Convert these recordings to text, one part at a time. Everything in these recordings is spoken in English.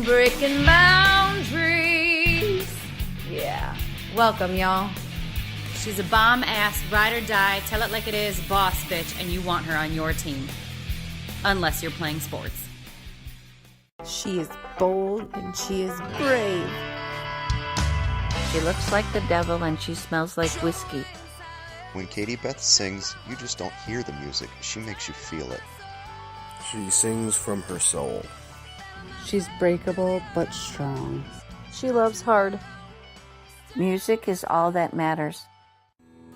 breaking boundaries. Yeah, welcome, y'all. She's a bomb-ass, ride-or-die, tell-it-like-it-is boss bitch, and you want her on your team. Unless you're playing sports. She is bold and she is brave. She looks like the devil and she smells like whiskey. When Katie Beth sings, you just don't hear the music. She makes you feel it. She sings from her soul. She's breakable but strong. She loves hard. Music is all that matters.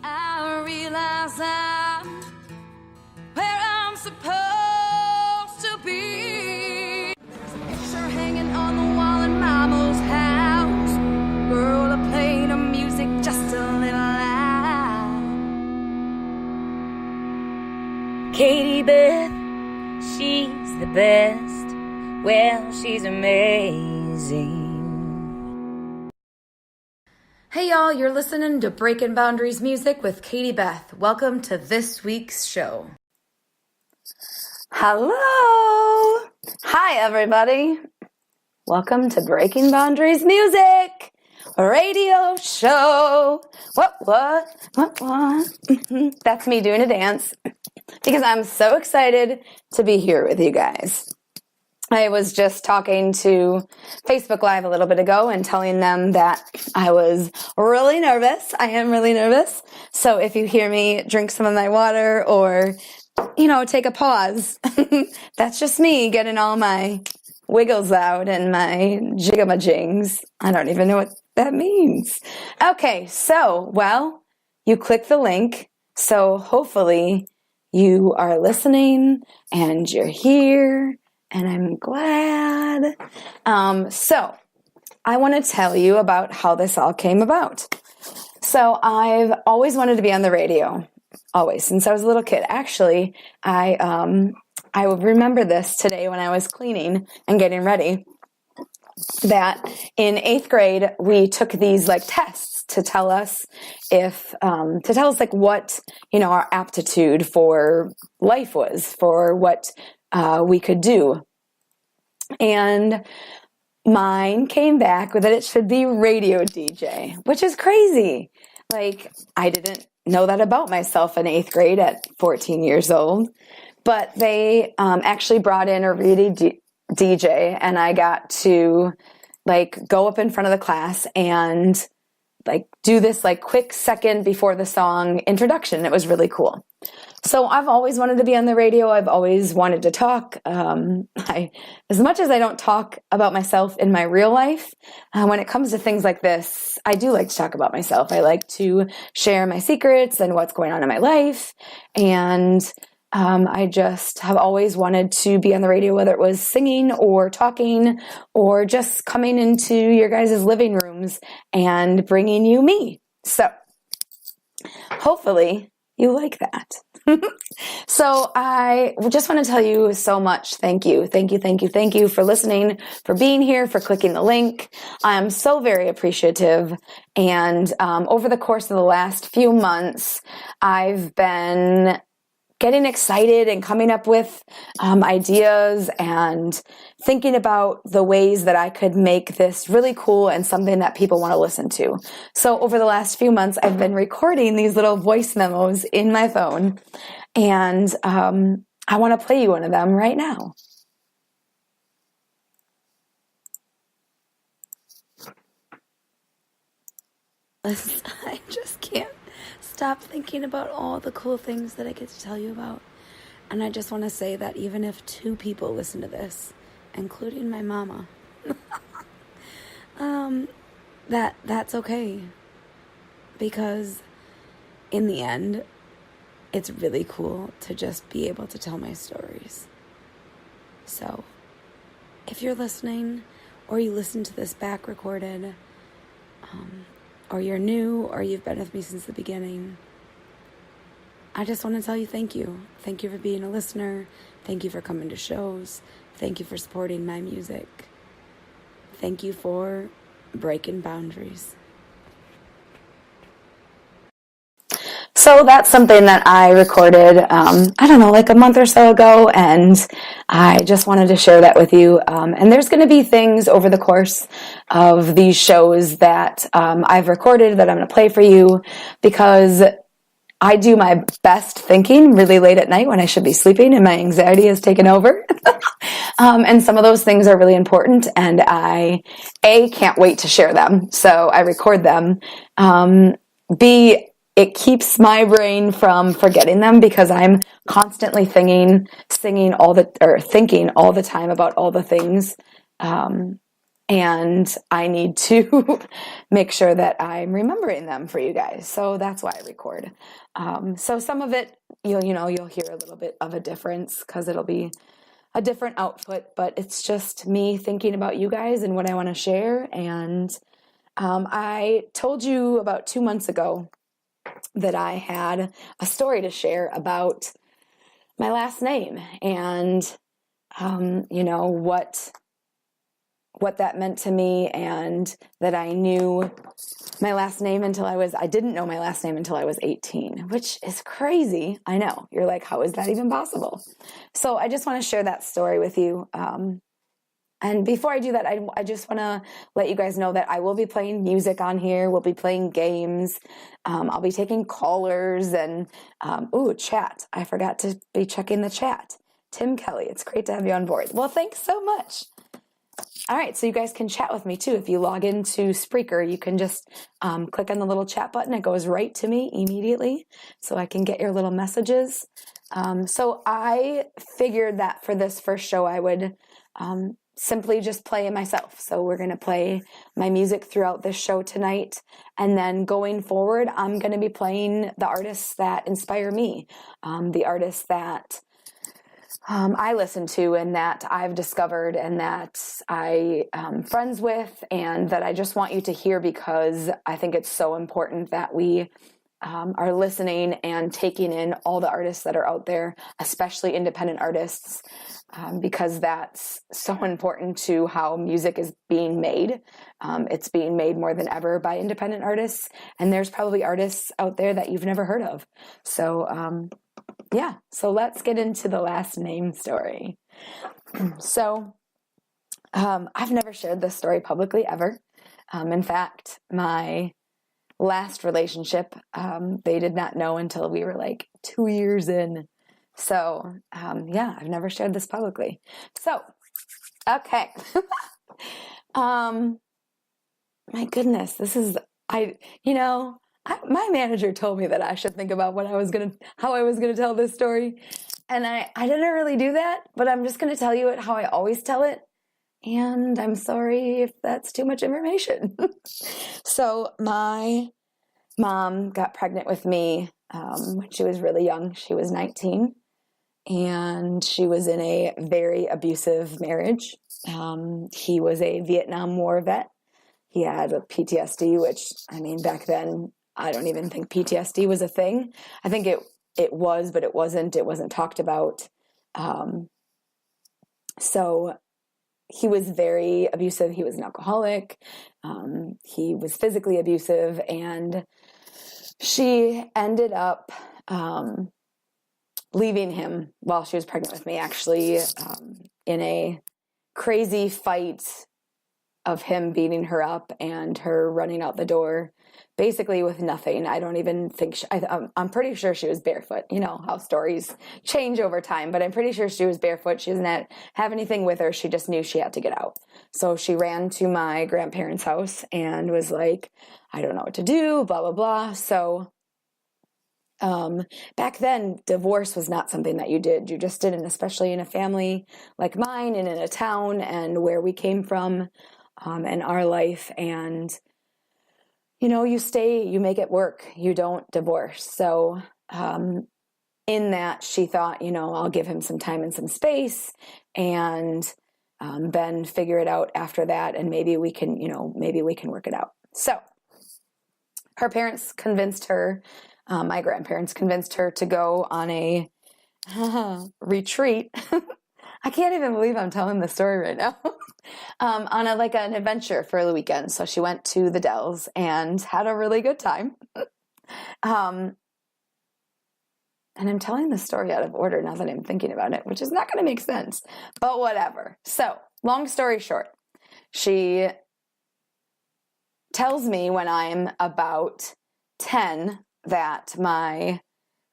I realize I'm where I'm supposed to be. There's a picture hanging on the wall in Mama's house. Girl, I played the music just a little loud. Katie Beth, she's the best. Well, she's amazing. Hey y'all, you're listening to Breaking Boundaries Music with Katie Beth. Welcome to this week's show. Hello! Hi, everybody. Welcome to Breaking Boundaries Music, a radio show. What? That's me doing a dance because I'm so excited to be here with you guys. I was just talking to Facebook Live a little bit ago and telling them that I was really nervous. I am really nervous. So if you hear me drink some of my water or, take a pause, that's just me getting all my wiggles out and my jiggamajings. I don't even know what that means. Okay, you click the link. So hopefully you are listening and you're here. And I'm glad. So I want to tell you about how this all came about. So I've always wanted to be on the radio, always, since I was a little kid. Actually, I remember this today when I was cleaning and getting ready, that in 8th grade, we took these tests to tell us what, our aptitude for life was, for what we could do. And mine came back with that it should be radio DJ, which is crazy. I didn't know that about myself in 8th grade at 14 years old, but they actually brought in a radio DJ, and I got to go up in front of the class and do this quick second before the song introduction. It was really cool. So I've always wanted to be on the radio. I've always wanted to talk. As much as I don't talk about myself in my real life, when it comes to things like this, I do like to talk about myself. I like to share my secrets and what's going on in my life. And I just have always wanted to be on the radio, whether it was singing or talking or just coming into your guys' living rooms and bringing you me. So hopefully you like that. So I just want to tell you so much. Thank you for listening, for being here, for clicking the link. I am so very appreciative. And over the course of the last few months, I've been getting excited and coming up with ideas and thinking about the ways that I could make this really cool and something that people want to listen to. So over the last few months, I've been recording these little voice memos in my phone, and I want to play you one of them right now. I just can't stop thinking about all the cool things that I get to tell you about. And I just want to say that even if 2 people listen to this, including my mama, that's okay. Because in the end, it's really cool to just be able to tell my stories. So if you're listening, or you listen to this back recorded, or you're new, or you've been with me since the beginning, I just want to tell you thank you. Thank you for being a listener. Thank you for coming to shows. Thank you for supporting my music. Thank you for breaking boundaries. So that's something that I recorded, I don't know, like a month or so ago, and I just wanted to share that with you. And there's going to be things over the course of these shows that I've recorded that I'm going to play for you, because I do my best thinking really late at night when I should be sleeping and my anxiety has taken over. And some of those things are really important, and I, A, can't wait to share them. So I record them. B, it keeps my brain from forgetting them because I'm constantly thinking all the time about all the things. And I need to make sure that I'm remembering them for you guys. So that's why I record. So some of it, you'll hear a little bit of a difference because it'll be a different output, but it's just me thinking about you guys and what I want to share. And I told you about 2 months ago that I had a story to share about my last name and, what that meant to me, and that I knew my last name I didn't know my last name until I was 18, which is crazy. I know. You're like, how is that even possible? So I just want to share that story with you. And before I do that, I just want to let you guys know that I will be playing music on here. We'll be playing games. I'll be taking callers and, chat. I forgot to be checking the chat. Tim Kelly, it's great to have you on board. Well, thanks so much. All right, so you guys can chat with me too. If you log into Spreaker, you can just click on the little chat button. It goes right to me immediately, so I can get your little messages. So I figured that for this first show, I would simply just play it myself. So we're going to play my music throughout this show tonight. And then going forward, I'm going to be playing the artists that inspire me, the artists that I listen to and that I've discovered and that I am friends with, and that I just want you to hear, because I think it's so important that we are listening and taking in all the artists that are out there, especially independent artists, because that's so important to how music is being made. It's being made more than ever by independent artists, and there's probably artists out there that you've never heard of. So, so let's get into the last name story. So, I've never shared this story publicly ever. In fact, my last relationship, they did not know until we were like 2 years in. So, I've never shared this publicly. So, okay. My goodness, my manager told me that I should think about how I was gonna tell this story, and I didn't really do that, but I'm just gonna tell you it how I always tell it, and I'm sorry if that's too much information. So my mom got pregnant with me when she was really young. She was 19, and she was in a very abusive marriage. He was a Vietnam War vet. He had a PTSD, which, back then, I don't even think PTSD was a thing. I think it was, but it wasn't. It wasn't talked about. So he was very abusive. He was an alcoholic. He was physically abusive, and she ended up leaving him while she was pregnant with me, actually, in a crazy fight of him beating her up and her running out the door, basically with nothing. I don't even think, I'm pretty sure she was barefoot. You know how stories change over time, but I'm pretty sure she was barefoot. She didn't have anything with her. She just knew she had to get out. So she ran to my grandparents' house and was like, I don't know what to do, blah, blah, blah. So back then, divorce was not something that you did. You just didn't, especially in a family like mine and in a town and where we came from. In our life, and you make it work, you don't divorce. So in that, she thought, I'll give him some time and some space, and then figure it out after that, and maybe we can work it out. So her parents convinced her, my grandparents convinced her to go on a retreat. I can't even believe I'm telling the story right now. On an adventure for the weekend. So she went to the Dells and had a really good time. And I'm telling the story out of order now that I'm thinking about it, which is not going to make sense, but whatever. So, long story short, she tells me when I'm about 10 that my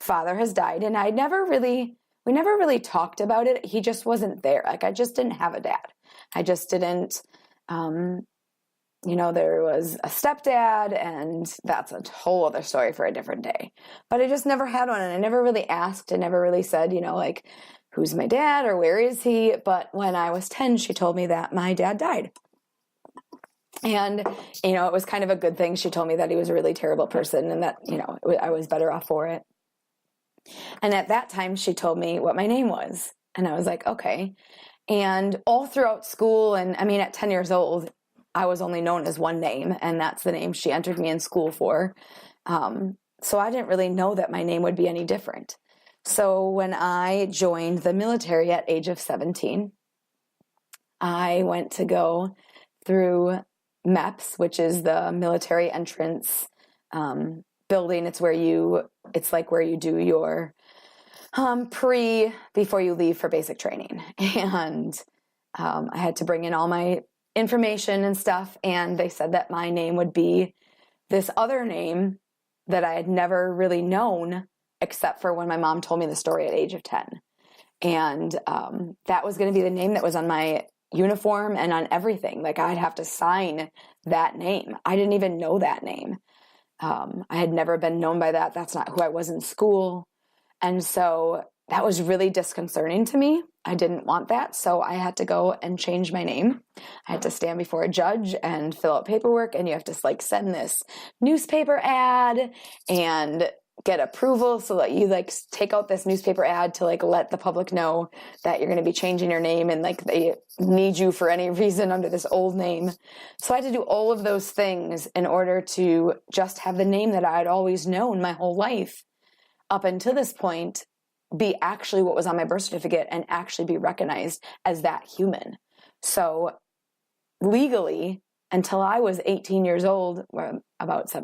father has died, and we never really talked about it. He just wasn't there. Like, I just didn't have a dad. I just didn't, there was a stepdad, and that's a whole other story for a different day. But I just never had one, and I never really asked. I never really said, like, who's my dad or where is he? But when I was 10, she told me that my dad died. And, it was kind of a good thing. She told me that he was a really terrible person and that, I was better off for it. And at that time, she told me what my name was. And I was like, okay. And all throughout school, and at 10 years old, I was only known as one name, and that's the name she entered me in school for. So I didn't really know that my name would be any different. So when I joined the military at age of 17, I went to go through MEPS, which is the military entrance building. It's where you do your before you leave for basic training. And I had to bring in all my information and stuff, and they said that my name would be this other name that I had never really known except for when my mom told me the story at age of 10. And that was going to be the name that was on my uniform and on everything. Like, I'd have to sign that name. I didn't even know that name. I had never been known by that. That's not who I was in school. And so that was really disconcerting to me. I didn't want that. So I had to go and change my name. I had to stand before a judge and fill out paperwork, and you have to send this newspaper ad and get approval so that you take out this newspaper ad to let the public know that you're going to be changing your name, and they need you for any reason under this old name. So I had to do all of those things in order to just have the name that I had always known my whole life up until this point be actually what was on my birth certificate and actually be recognized as that human. So legally, until I was 18 years old, or about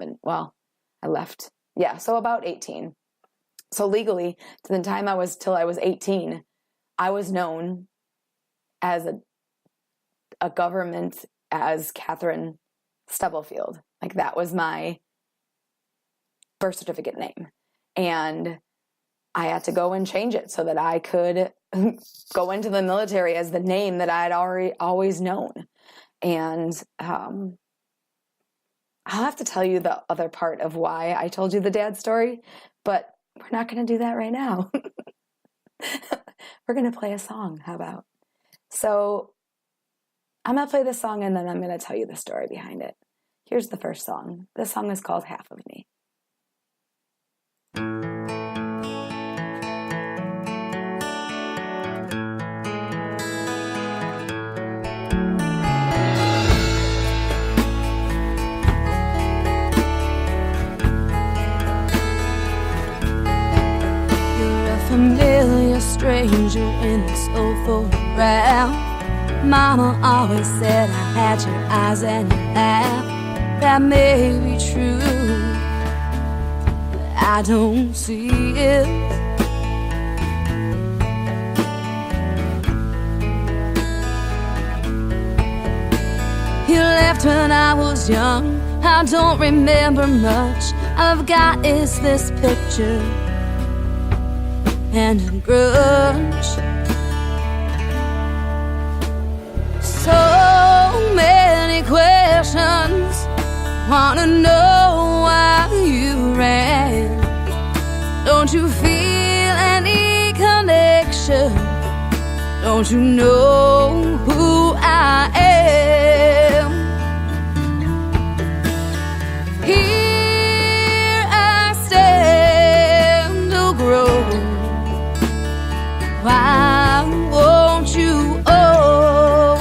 about 18. So legally, to the time till I was 18, I was known as a government as Catherine Stubblefield. That was my birth certificate name. And I had to go and change it so that I could go into the military as the name that I had always known. And I'll have to tell you the other part of why I told you the dad story, but we're not going to do that right now. We're going to play a song. How about? So I'm going to play this song, and then I'm going to tell you the story behind it. Here's the first song. This song is called Half of Me. Familiar stranger in this old photograph. Mama always said I had your eyes and your laugh. That may be true, but I don't see it. You left when I was young. I don't remember much. All I've got is this picture and a grudge. So many questions. Wanna know why you ran. Don't you feel any connection? Don't you know who I am? Here I stand, oh grown. Why won't you own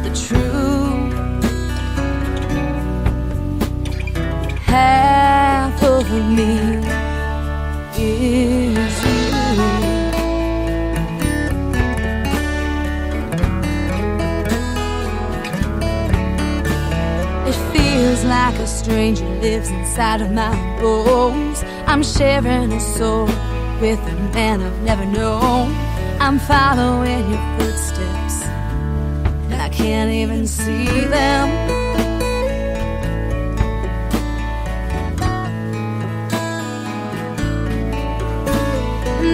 the truth? Half of me is you. It feels like a stranger lives inside of my bones. I'm sharing a soul with a man I've never known. I'm following your footsteps, and I can't even see them.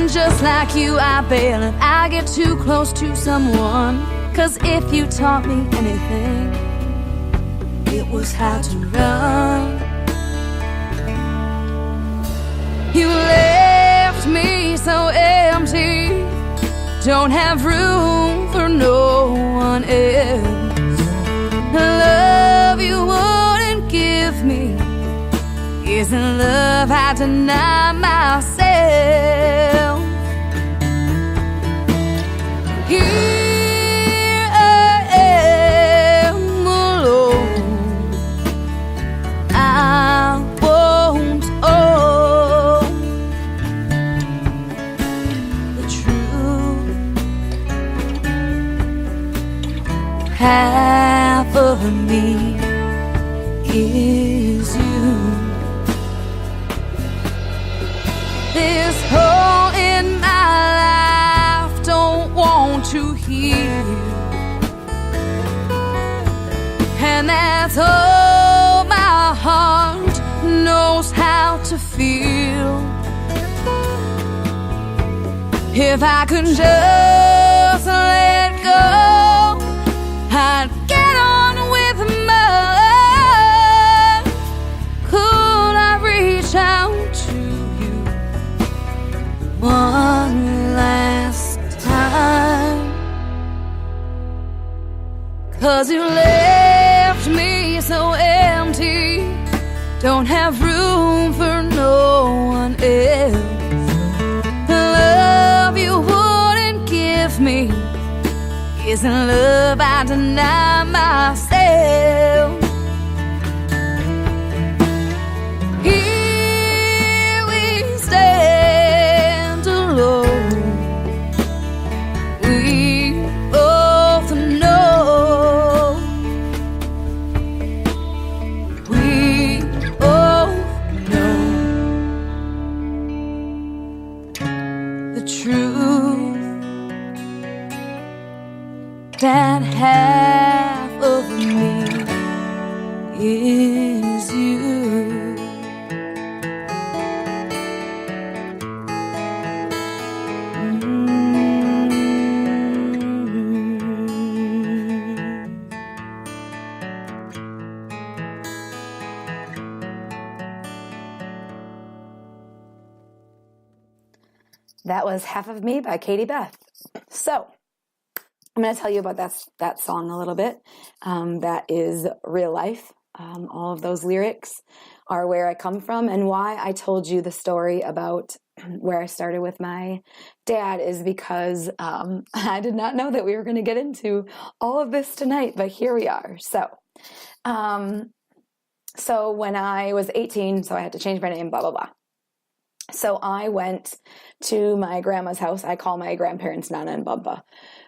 Just like you, I bail if I get too close to someone. 'Cause if you taught me anything, it was how to run. You left me so empty, don't have room for no one else. The love you wouldn't give me isn't love I deny myself. Here I am alone, I won't own the truth. Half of me is you. This hole in my life don't want to heal, and that's all my heart knows how to feel. If I could just let go, I'd get on with mine. Could I reach out to you one last time? 'Cause you left me so empty, don't have room for no one else. The love you wouldn't give me isn't love I deny myself. Here we stand alone, we both know, we both know the truth. That half of me is you. That was Half of Me by Katie Beth. So, I'm going to tell you about that song a little bit. That is real life. All of those lyrics are where I come from, and why I told you the story about where I started with my dad is because I did not know that we were going to get into all of this tonight, but here we are. So when I was 18, so I had to change my name, blah, blah, blah. So I went to my grandma's house. I call my grandparents Nana and Bumpa.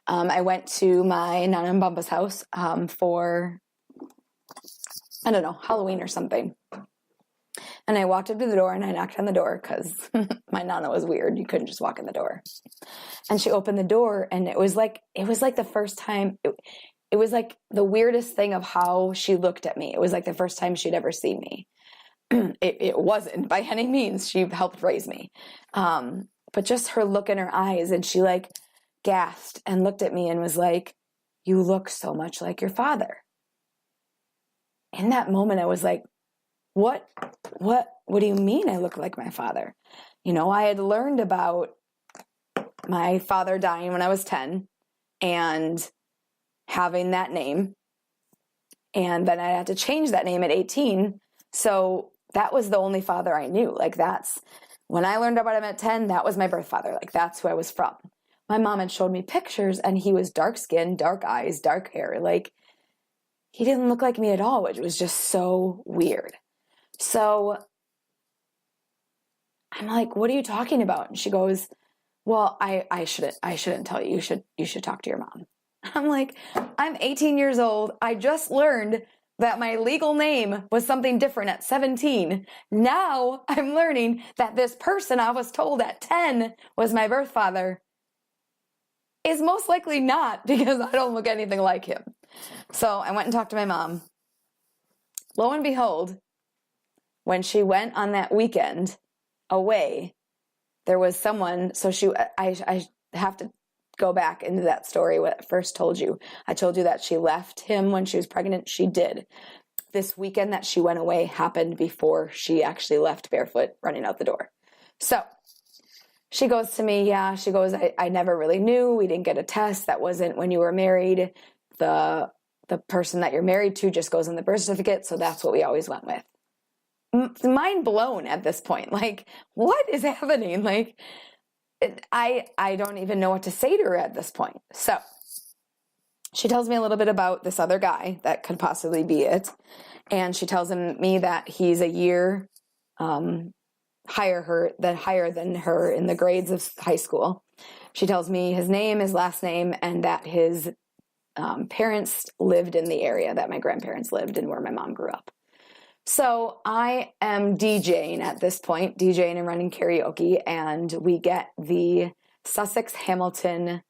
I went to my Nana and Bumpa's house for, I don't know, Halloween or something. And I walked up to the door and I knocked on the door because my Nana was weird. You couldn't just walk in the door. And she opened the door, and it was like the first time, it was like the weirdest thing of how she looked at me. It was like the first time she'd ever seen me. It wasn't by any means. She helped raise me. But just her look in her eyes, and she like gasped and looked at me and was like, "You look so much like your father." In that moment, I was like, what do you mean I look like my father? You know, I had learned about my father dying when I was 10 and having that name. And then I had to change that name at 18. So that was the only father I knew. Like, that's when I learned about him at 10, that was my birth father. Like, that's who I was from. My mom had showed me pictures, and he was dark skinned, dark eyes, dark hair. Like, he didn't look like me at all, which was just so weird. So I'm like, "What are you talking about?" And she goes, "Well, I shouldn't tell you. You should talk to your mom." I'm like, I'm 18 years old. I just learned that my legal name was something different at 17. Now I'm learning that this person I was told at 10 was my birth father is most likely not, because I don't look anything like him. So I went and talked to my mom. Lo and behold, when she went on that weekend away, there was someone, so I have to go back into that story, what I first told you. I told you that she left him when she was pregnant. She did. This weekend that she went away happened before she actually left barefoot running out the door. So she goes to me, yeah, she goes, I never really knew. We didn't get a test. That wasn't when you were married. The person that you're married to just goes in the birth certificate, so that's what we always went with. Mind blown at this point. Like, what is happening? Like, I don't even know what to say to her at this point. So she tells me a little bit about this other guy that could possibly be it. And she tells me that he's a year higher than her in the grades of high school. She tells me his name, his last name, and that his parents lived in the area that my grandparents lived in, where my mom grew up. So I am DJing at this point, DJing and running karaoke, and we get the Sussex Hamilton,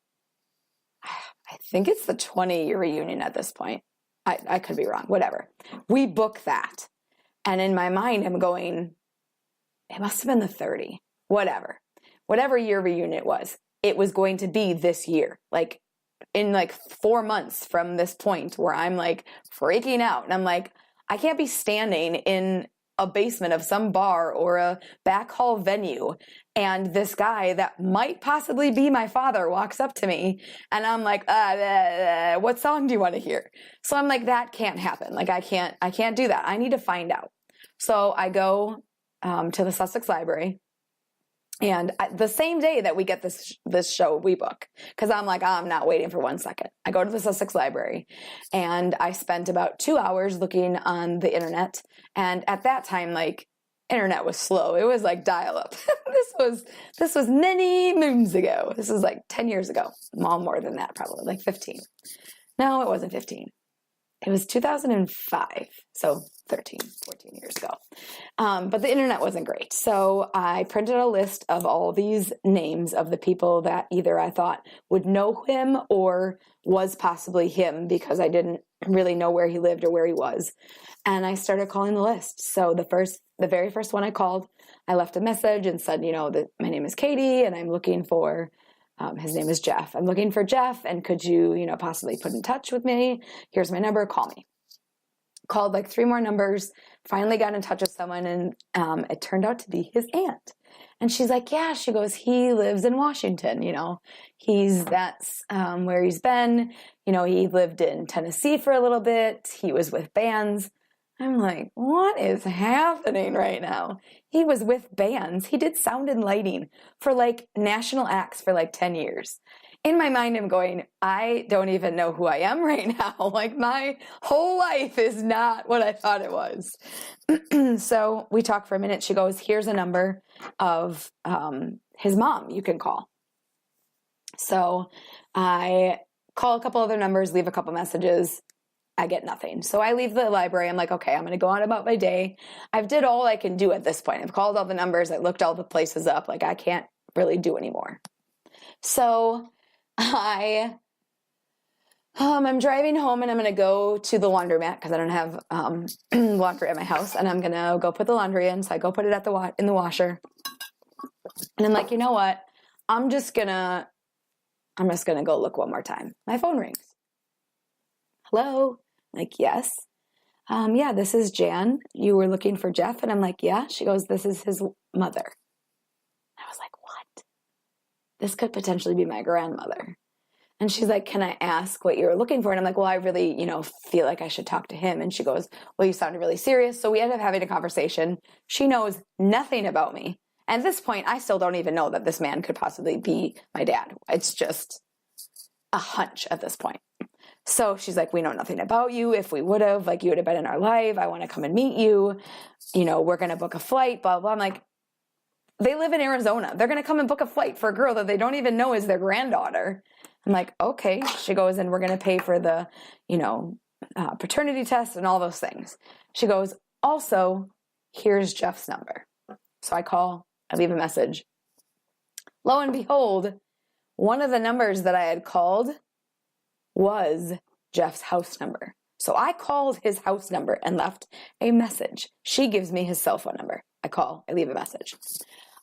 I think it's the 20-year reunion at this point. I could be wrong, whatever. We book that. And in my mind, I'm going, it must have been the 30, whatever year reunion it was going to be this year. Like, in like 4 months from this point where I'm like freaking out. And I'm like, I can't be standing in a basement of some bar or a back hall venue, and this guy that might possibly be my father walks up to me, and I'm like, what song do you want to hear? So I'm like, that can't happen. Like, I can't do that. I need to find out. So I go to the Sussex Library. And the same day that we get this show, we book, because I'm like, I'm not waiting for 1 second. I go to the Sussex Library, and I spent about 2 hours looking on the internet. And at that time, like, internet was slow. It was like dial up. This was many moons ago. This was like 10 years ago. Well, more than that, probably like 15. No, it wasn't 15. It was 2005, so 13, 14 years ago. But the internet wasn't great. So I printed a list of all these names of the people that either I thought would know him or was possibly him, because I didn't really know where he lived or where he was. And I started calling the list. So the very first one I called, I left a message and said, that my name is Katie and I'm looking for his name is Jeff. I'm looking for Jeff, and could you, possibly put in touch with me? Here's my number. Call me. Called like 3 more numbers, finally got in touch with someone, and it turned out to be his aunt. And she's like, yeah, she goes, he lives in Washington, that's where he's been. He lived in Tennessee for a little bit. He was with bands. I'm like, what is happening right now? He was with bands. He did sound and lighting for like national acts for like 10 years. In my mind, I'm going, I don't even know who I am right now. Like, my whole life is not what I thought it was. So we talk for a minute. She goes, here's a number of his mom you can call. So I call a couple other numbers, leave a couple messages. I get nothing. So I leave the library. I'm like, okay, I'm going to go on about my day. I've did all I can do at this point. I've called all the numbers. I looked all the places up. Like, I can't really do anymore. So I'm driving home, and I'm going to go to the laundromat because I don't have laundry at my house, and I'm going to go put the laundry in. So I go put it in the washer, and I'm like, you know what? I'm just going to go look one more time. My phone rings. Hello? I'm like, yes. Yeah, this is Jan. You were looking for Jeff? And I'm like, yeah. She goes, this is his mother. I was like, what? This could potentially be my grandmother. And she's like, can I ask what you were looking for? And I'm like, well, I really, feel like I should talk to him. And she goes, well, you sounded really serious. So we ended up having a conversation. She knows nothing about me. And at this point, I still don't even know that this man could possibly be my dad. It's just a hunch at this point. So she's like, we know nothing about you. If we would have, you would have been in our life. I want to come and meet you. We're going to book a flight, blah, blah. I'm like, they live in Arizona. They're going to come and book a flight for a girl that they don't even know is their granddaughter. I'm like, okay. She goes, and we're going to pay for the, paternity test and all those things. She goes, also, here's Jeff's number. So I call, I leave a message. Lo and behold, one of the numbers that I had called was Jeff's house number. So I called his house number and left a message. She gives me his cell phone number. I call, I leave a message.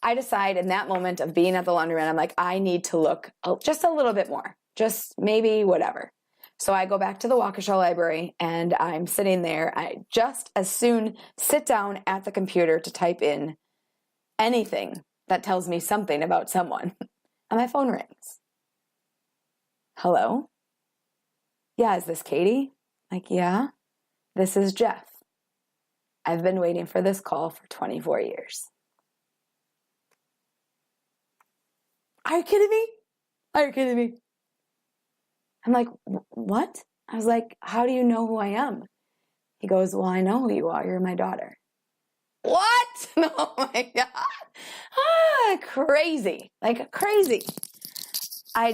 I decide in that moment of being at the laundromat, I'm like, I need to look just a little bit more, just maybe whatever. So I go back to the Waukesha Library and I'm sitting there. I just as soon sit down at the computer to type in anything that tells me something about someone. And my phone rings. Hello? Yeah, is this Katie? Like, yeah, this is Jeff. I've been waiting for this call for 24 years. Are you kidding me? Are you kidding me? I'm like, what? I was like, how do you know who I am? He goes, well, I know who you are. You're my daughter. What? Oh my God. Crazy. Like crazy. I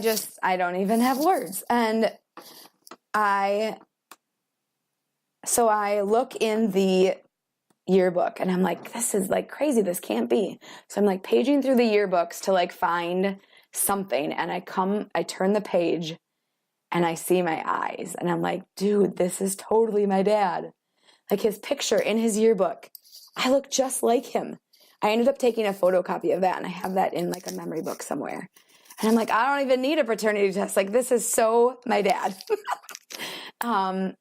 don't even have words. And so I look in the yearbook and I'm like, this is like crazy. This can't be. So I'm like paging through the yearbooks to like find something. And I turn the page and I see my eyes and I'm like, dude, this is totally my dad. Like his picture in his yearbook. I look just like him. I ended up taking a photocopy of that and I have that in like a memory book somewhere. And I'm like, I don't even need a paternity test. Like this is so my dad.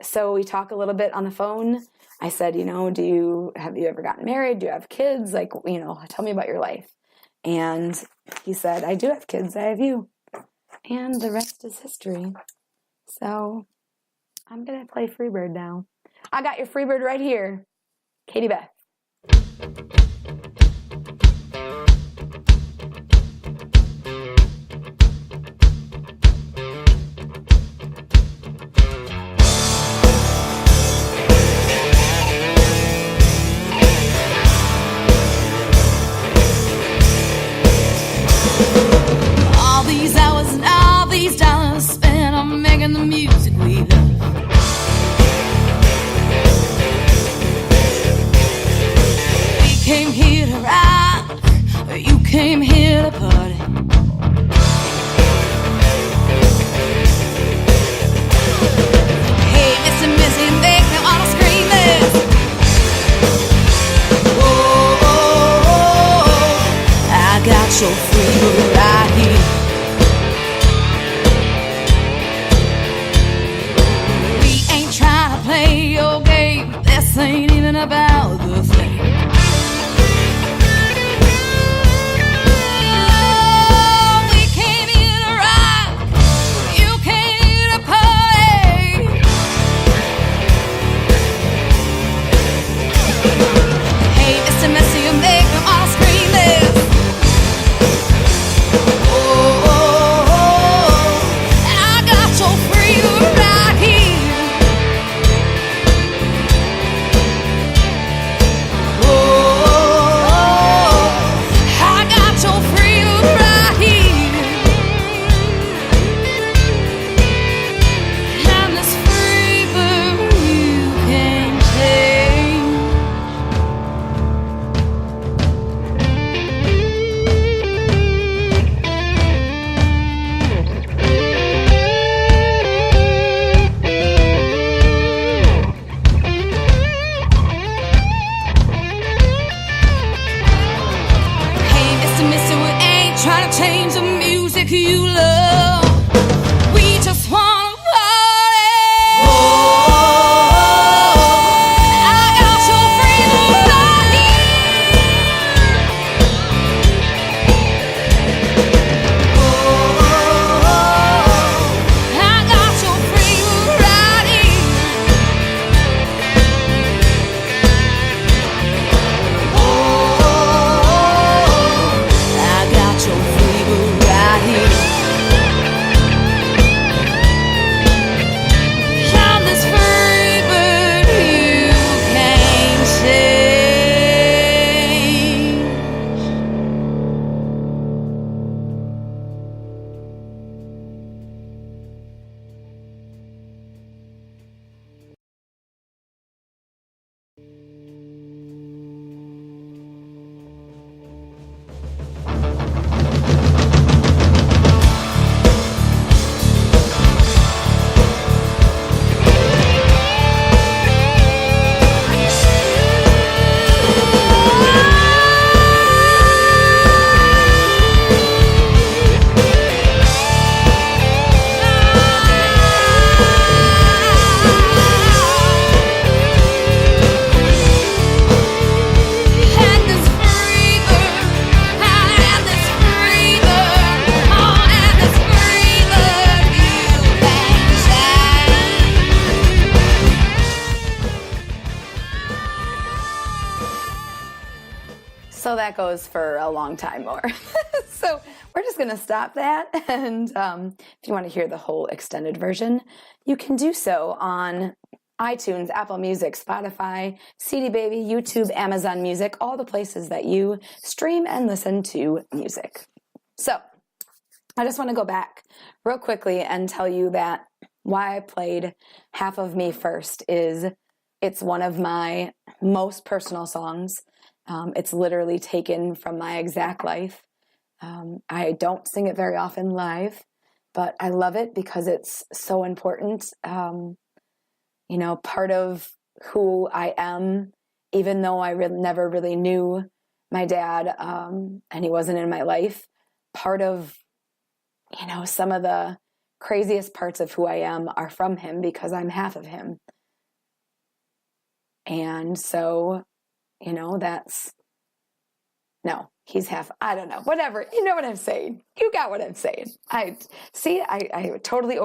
So we talk a little bit on the phone. I said, have you ever gotten married? Do you have kids? Like, tell me about your life. And he said, I do have kids. I have you. And the rest is history. So I'm going to play Freebird now. I got your Freebird right here. Katie Beth. All these hours and all these dollars spent on making the music we love. We came here to rock, you came here to party. Hey, Mr. Missy, make me wanna scream this. Oh, I got your freebird right here. We ain't trying to play your game. This ain't even about the thing. We came here to rock. You came here to party. Hey, Mr. Missy, you make me wanna scream this. I got your freebird right here. I got your freebird right here. And this freebird you can take. Hey, Mr. Mister, we ain't trying to change the music you love. We just wanna party. I got your freebird right here. I got your freebird right here. I got your freebird right here. So that goes for a long time more. So we're just going to stop that. And if you want to hear the whole extended version, you can do so on iTunes, Apple Music, Spotify, CD Baby, YouTube, Amazon Music, all the places that you stream and listen to music. So I just want to go back real quickly and tell you that why I played Half of Me first is it's one of my most personal songs. It's literally taken from my exact life. I don't sing it very often live, but I love it because it's so important. You know, part of who I am, even though I never really knew my dad, and he wasn't in my life, part of, you know, some of the craziest parts of who I am are from him because I'm half of him. And so, you know, he's half, I don't know, whatever. You know what I'm saying. You got what I'm saying. I totally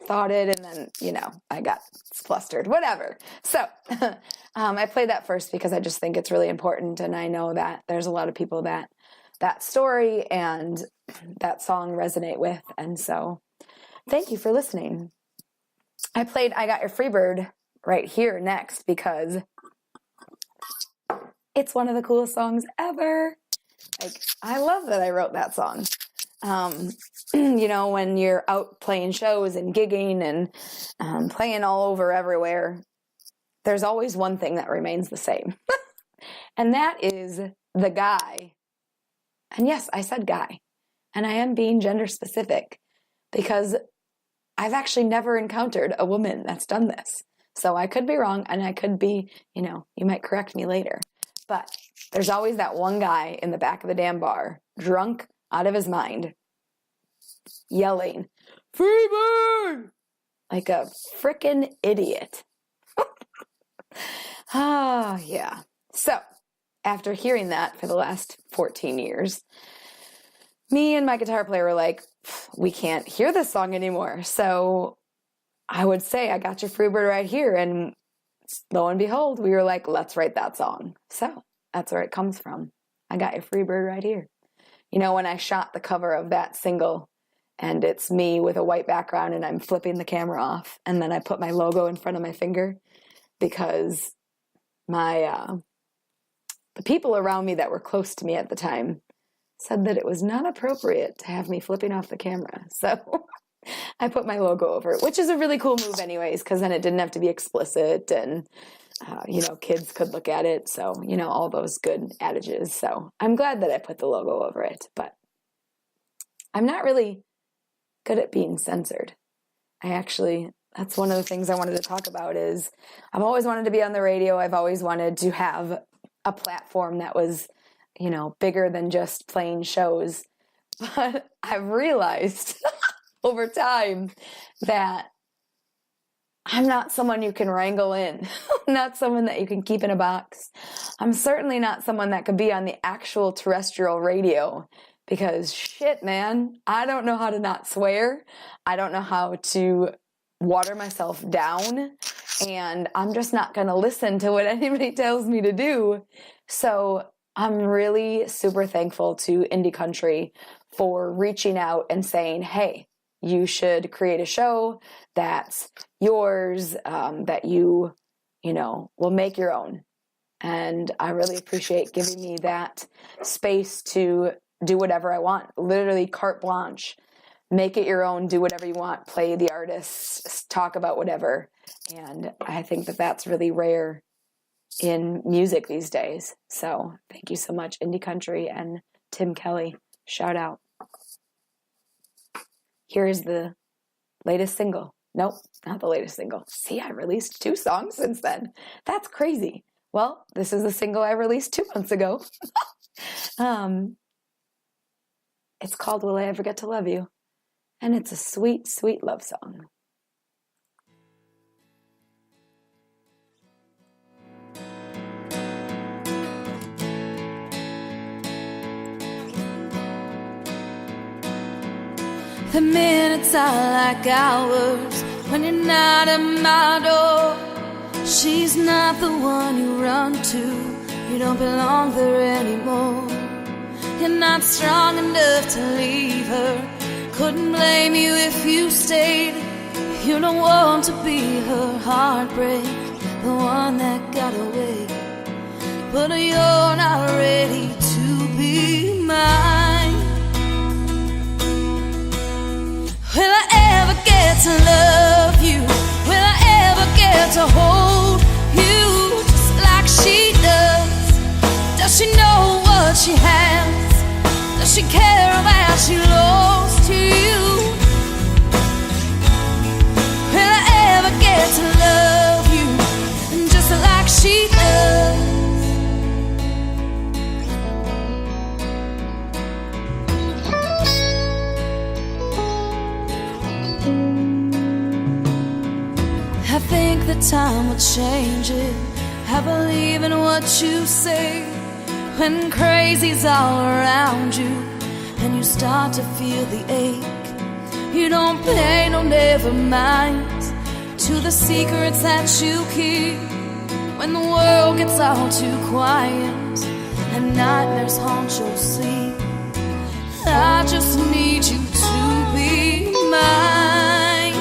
thought it, and then, you know, I got flustered, whatever. So I played that first because I just think it's really important. And I know that there's a lot of people that story and that song resonate with. And so thank you for listening. I played I Got Your Freebird right here next because it's one of the coolest songs ever. Like, I love that I wrote that song. You know, when you're out playing shows and gigging and playing all over everywhere, there's always one thing that remains the same. And that is the guy. And yes, I said guy. And I am being gender specific because I've actually never encountered a woman that's done this. So I could be wrong, and I could be, you know, you might correct me later. But there's always that one guy in the back of the damn bar, drunk out of his mind, yelling, "Freebird!" like a frickin' idiot. Oh, yeah. So after hearing that for the last 14 years, me and my guitar player were like, we can't hear this song anymore. So I would say, I got your Freebird right here. And lo and behold, we were like, let's write that song. So that's where it comes from. I got your Freebird right here. You know, when I shot the cover of that single and it's me with a white background and I'm flipping the camera off, and then I put my logo in front of my finger because the people around me that were close to me at the time said that it was not appropriate to have me flipping off the camera. So I put my logo over it, which is a really cool move anyways, because then it didn't have to be explicit and, you know, kids could look at it. So, you know, all those good adages. So I'm glad that I put the logo over it, but I'm not really good at being censored. That's one of the things I wanted to talk about is I've always wanted to be on the radio. I've always wanted to have a platform that was, you know, bigger than just playing shows. But I've realized over time that I'm not someone you can wrangle in. I'm not someone that you can keep in a box. I'm certainly not someone that could be on the actual terrestrial radio because shit, man, I don't know how to not swear. I don't know how to water myself down, and I'm just not going to listen to what anybody tells me to do. So I'm really super thankful to Indie Country for reaching out and saying, hey, you should create a show that's yours, that you know, will make your own. And I really appreciate giving me that space to do whatever I want, literally carte blanche. Make it your own, do whatever you want, play the artists, talk about whatever. And I think that that's really rare in music these days. So thank you so much, Indie Country and Tim Kelly. Shout out. Here's the latest single. Nope, not the latest single. See, I released 2 songs since then. That's crazy. Well, this is the single I released 2 months ago. It's called Will I Ever Get to Love You? And it's a sweet, sweet love song. The minutes are like hours when you're not at my door. She's not the one you run to You don't belong there anymore. You're not strong enough to leave her. Couldn't blame you if you stayed. You don't want to be her heartbreak, the one that got away. But you're not ready to be mine. Will I ever get to love you? Will I ever get to hold you just like she does? Does she know what she has? Does she care about she lost to you? Will I ever get to love you just like she does? I think the time will change it. I believe in what you say. When crazy's all around you and you start to feel the ache, you don't pay no never mind to the secrets that you keep. When the world gets all too quiet and nightmares haunt your sleep, I just need you to be mine.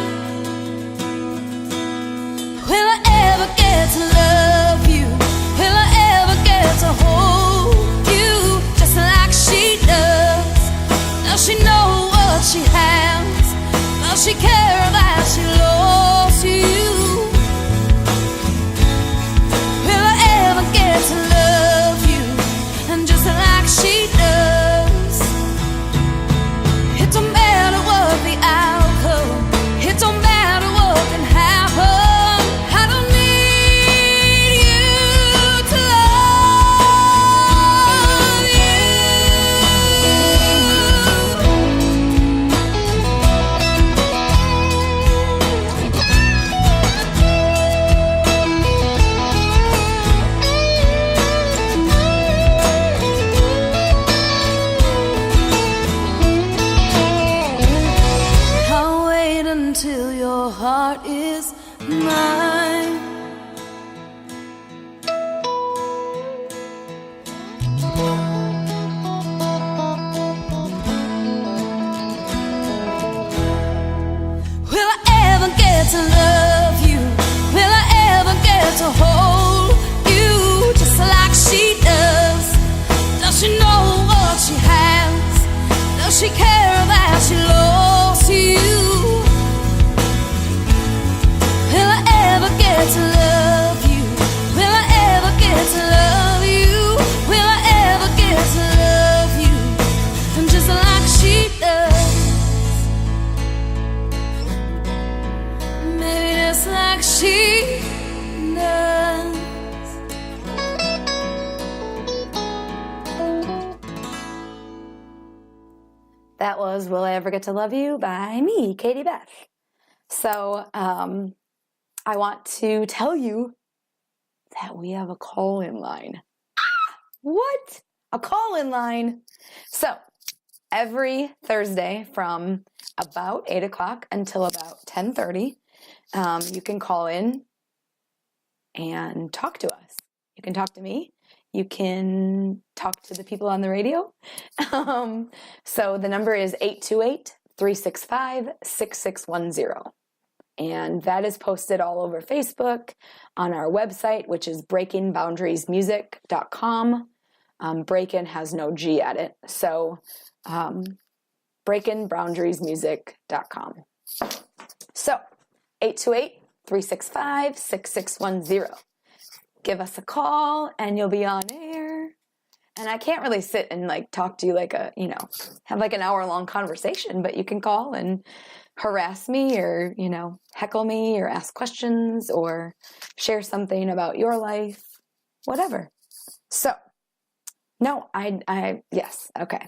Will I ever get to love you? Will I ever get to hold you just like she does? Does she know what she has? Does she care that she lost you? Will I ever get to love you and just like she does? It don't matter what the outcome, it don't matter what can happen. I don't need you to love I'll wait until your heart is mine. Will I ever get to love you? Will I ever get to hold you just like she does? Does she know what she has? Does she care that she lost you? Will I ever get to love you? Will I ever get to love you? Will I ever get to love you just like she does? Maybe just like she does. That was Will I Ever Get to Love You by me, Katie Beth. So I want to tell you that we have a call-in line. What? A call-in line? So every Thursday from about 8 o'clock until about 10:30, you can call in and talk to us. You can talk to me. You can talk to the people on the radio. So the number is 828-365-6610. And that is posted all over Facebook, on our website, which is breakingboundariesmusic.com. Breakin' has no G at it. So breakingboundariesmusic.com. So 828-365-6610. Give us a call and you'll be on air. And I can't really sit and talk to you have an hour-long conversation, but you can call and harass me or, heckle me or ask questions or share something about your life, whatever. So, no, yes, okay.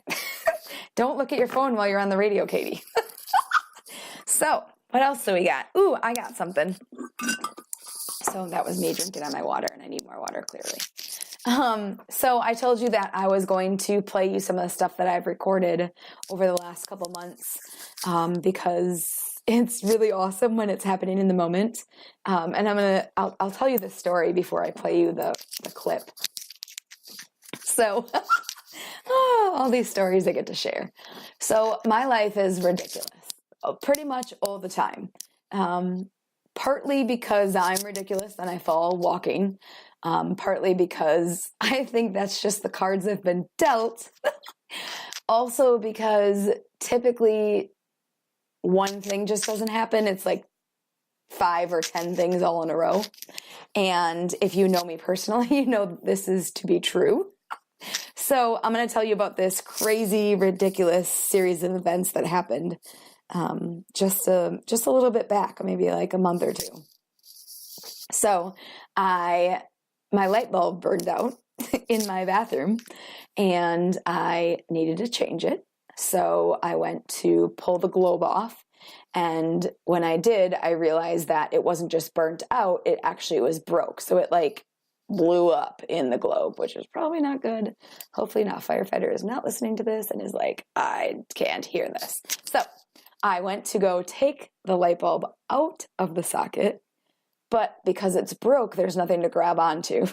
Don't look at your phone while you're on the radio, Katie. So, what else do we got? Ooh, I got something. So that was me drinking on my water, and I need more water, clearly. So I told you that I was going to play you some of the stuff that I've recorded over the last couple months, because it's really awesome when it's happening in the moment. And I'll tell you the story before I play you the clip. So all these stories I get to share. So my life is ridiculous, pretty much all the time. Partly because I'm ridiculous and I fall walking. Partly because I think that's just the cards I've been dealt. Also because typically one thing just doesn't happen. It's like 5 or 10 things all in a row. And if you know me personally, you know this is to be true. So I'm going to tell you about this crazy, ridiculous series of events that happened just a little bit back, maybe like a month or two. So my light bulb burned out in my bathroom and I needed to change it. So I went to pull the globe off. And when I did, I realized that it wasn't just burnt out, it actually was broke. So it like blew up in the globe, which is probably not good. Hopefully not. Firefighter is not listening to this and is like, I can't hear this. So I went to go take the light bulb out of the socket, but because it's broke, there's nothing to grab onto.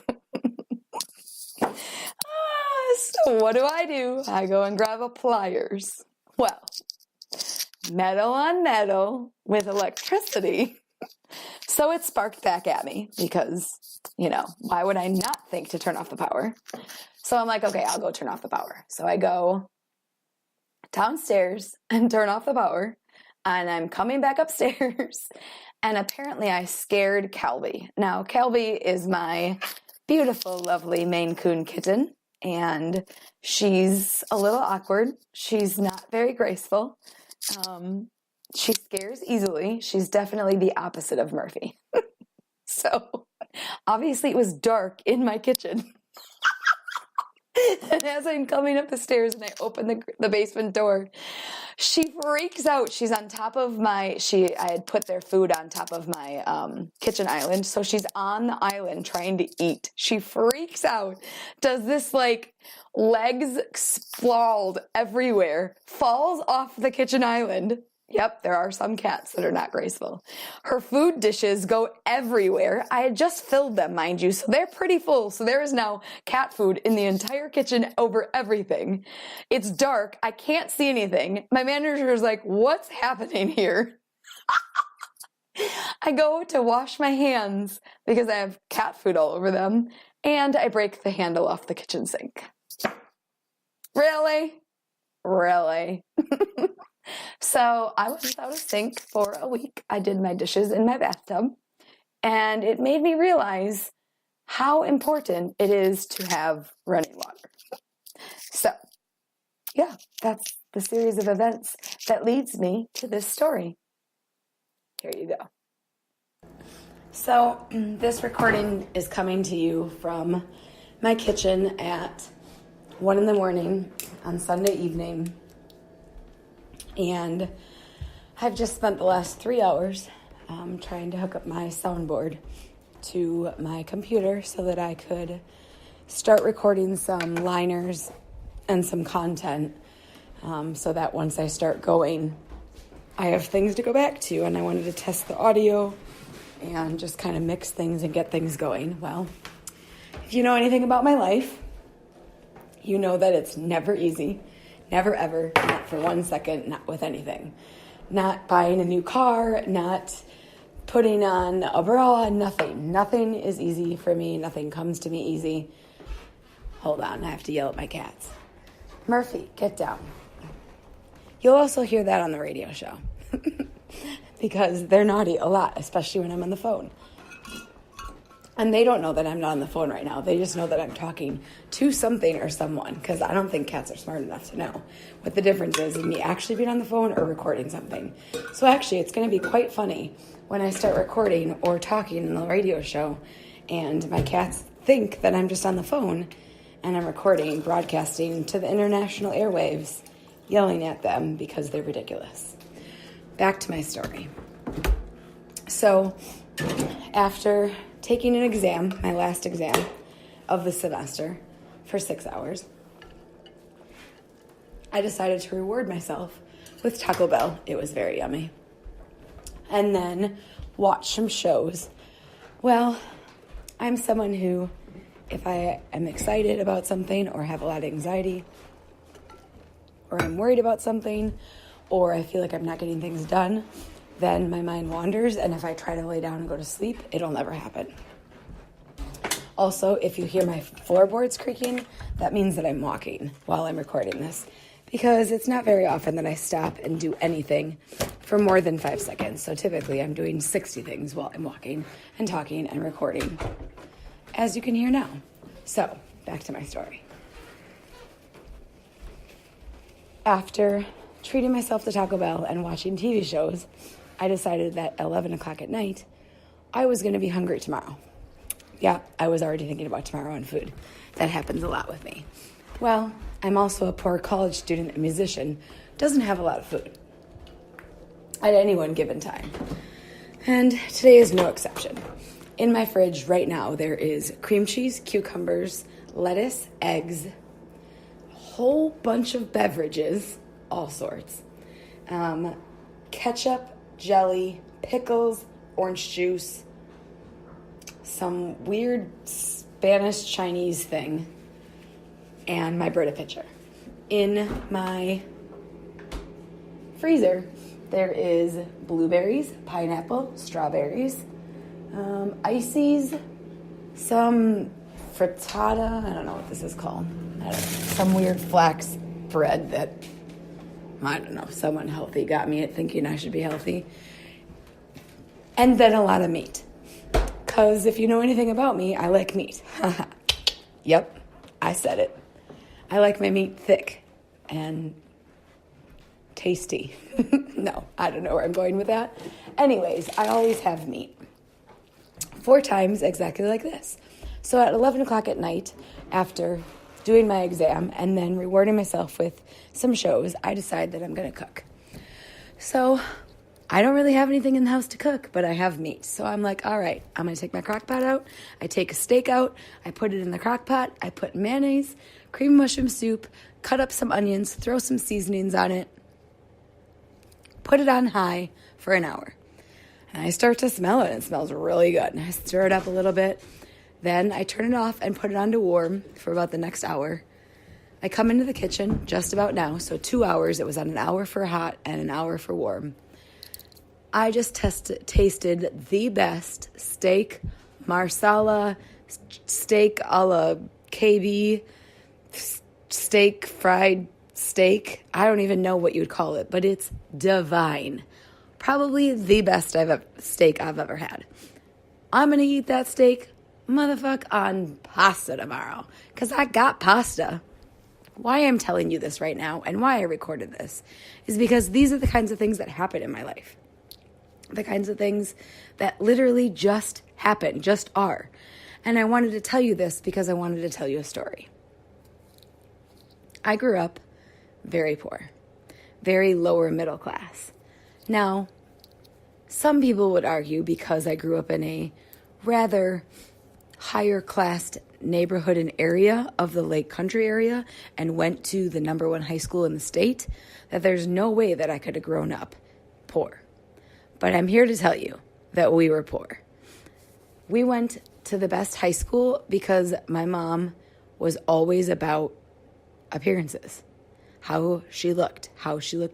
So what do? I go and grab a pliers. Well, metal on metal with electricity. So it sparked back at me because, why would I not think to turn off the power? So I'm like, okay, I'll go turn off the power. So I go downstairs and turn off the power, and I'm coming back upstairs, and apparently I scared Calby. Now, Calby is my beautiful, lovely Maine Coon kitten, and she's a little awkward. She's not very graceful. She scares easily. She's definitely the opposite of Murphy. So, obviously it was dark in my kitchen. And as I'm coming up the stairs and I open the basement door, she freaks out. She's on top of I had put their food on top of my kitchen island. So she's on the island trying to eat. She freaks out, does this like legs sprawled everywhere, falls off the kitchen island. Yep, there are some cats that are not graceful. Her food dishes go everywhere. I had just filled them, mind you, so they're pretty full. So there is now cat food in the entire kitchen over everything. It's dark. I can't see anything. My manager is like, what's happening here? I go to wash my hands because I have cat food all over them, and I break the handle off the kitchen sink. Really? Really? So I was without a sink for a week. I did my dishes in my bathtub, and it made me realize how important it is to have running water. So, yeah, that's the series of events that leads me to this story. Here you go. So, this recording is coming to you from my kitchen at 1 a.m. on Sunday evening. And I've just spent the last 3 hours trying to hook up my soundboard to my computer so that I could start recording some liners and some content so that once I start going, I have things to go back to. And I wanted to test the audio and just kind of mix things and get things going. Well, if you know anything about my life, you know that it's never easy. Never, ever, not for 1 second, not with anything. Not buying a new car, not putting on a bra, nothing. Nothing is easy for me. Nothing comes to me easy. Hold on, I have to yell at my cats. Murphy, get down. You'll also hear that on the radio show. Because they're naughty a lot, especially when I'm on the phone. And they don't know that I'm not on the phone right now. They just know that I'm talking to something or someone, because I don't think cats are smart enough to know what the difference is in me actually being on the phone or recording something. So actually, it's going to be quite funny when I start recording or talking in the radio show, and my cats think that I'm just on the phone, and I'm recording, broadcasting to the international airwaves, yelling at them because they're ridiculous. Back to my story. So, after taking an exam, my last exam of the semester for 6 hours, I decided to reward myself with Taco Bell. It was very yummy. And then watch some shows. Well, I'm someone who if I am excited about something or have a lot of anxiety or I'm worried about something or I feel like I'm not getting things done, then my mind wanders, and if I try to lay down and go to sleep, it'll never happen. Also, if you hear my floorboards creaking, that means that I'm walking while I'm recording this, because it's not very often that I stop and do anything for more than 5 seconds. So typically I'm doing 60 things while I'm walking and talking and recording, as you can hear now. So, back to my story. After treating myself to Taco Bell and watching TV shows, I decided that 11 o'clock at night, I was going to be hungry tomorrow. Yeah, I was already thinking about tomorrow and food. That happens a lot with me. Well, I'm also a poor college student and musician, doesn't have a lot of food at any one given time. And today is no exception. In my fridge right now, there is cream cheese, cucumbers, lettuce, eggs, a whole bunch of beverages, all sorts, ketchup, jelly, pickles, orange juice, some weird Spanish Chinese thing, and my Brita pitcher. In my freezer, there is blueberries, pineapple, strawberries, ices, some frittata, I don't know what this is called, some weird flax bread that, I don't know, someone healthy got me at thinking I should be healthy. And then a lot of meat. Because if you know anything about me, I like meat. Yep, I said it. I like my meat thick and tasty. No, I don't know where I'm going with that. Anyways, I always have meat. 4 times exactly like this. So at 11 o'clock at night, after doing my exam and then rewarding myself with some shows, I decide that I'm going to cook. So I don't really have anything in the house to cook, but I have meat. So I'm like, all right, I'm going to take my crock pot out. I take a steak out. I put it in the crock pot. I put mayonnaise, cream mushroom soup, cut up some onions, throw some seasonings on it, put it on high for an hour. And I start to smell it. It smells really good. And I stir it up a little bit. Then I turn it off and put it on to warm for about the next hour. I come into the kitchen just about now. So 2 hours. It was on an hour for hot and an hour for warm. I just tasted the best steak marsala, steak a la KB, steak fried steak. I don't even know what you'd call it, but it's divine. Probably the best steak I've ever had. I'm going to eat that steak, motherfuck, on pasta tomorrow, because I got pasta. Why I'm telling you this right now and why I recorded this is because these are the kinds of things that happen in my life. The kinds of things that literally just happen, just are. And I wanted to tell you this because I wanted to tell you a story. I grew up very poor, very lower middle class. Now, some people would argue because I grew up in a rather higher class neighborhood and area of the Lake Country area and went to the #1 high school in the state, that there's no way that I could have grown up poor. But I'm here to tell you that we were poor. We went to the best high school because my mom was always about appearances, how she looked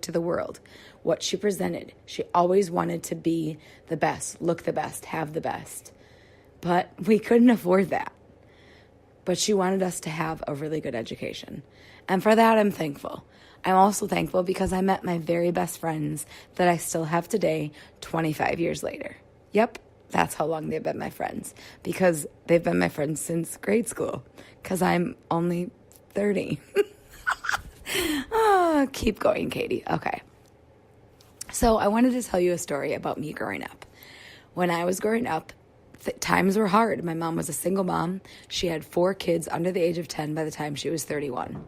to the world, what she presented. She always wanted to be the best, look the best, have the best. But we couldn't afford that. But she wanted us to have a really good education. And for that, I'm thankful. I'm also thankful because I met my very best friends that I still have today, 25 years later. Yep, that's how long they've been my friends. Because they've been my friends since grade school. Because I'm only 30. Oh, keep going, Katie. Okay. So I wanted to tell you a story about me growing up. When I was growing up, times were hard. My mom was a single mom. She had 4 kids under the age of 10 by the time she was 31.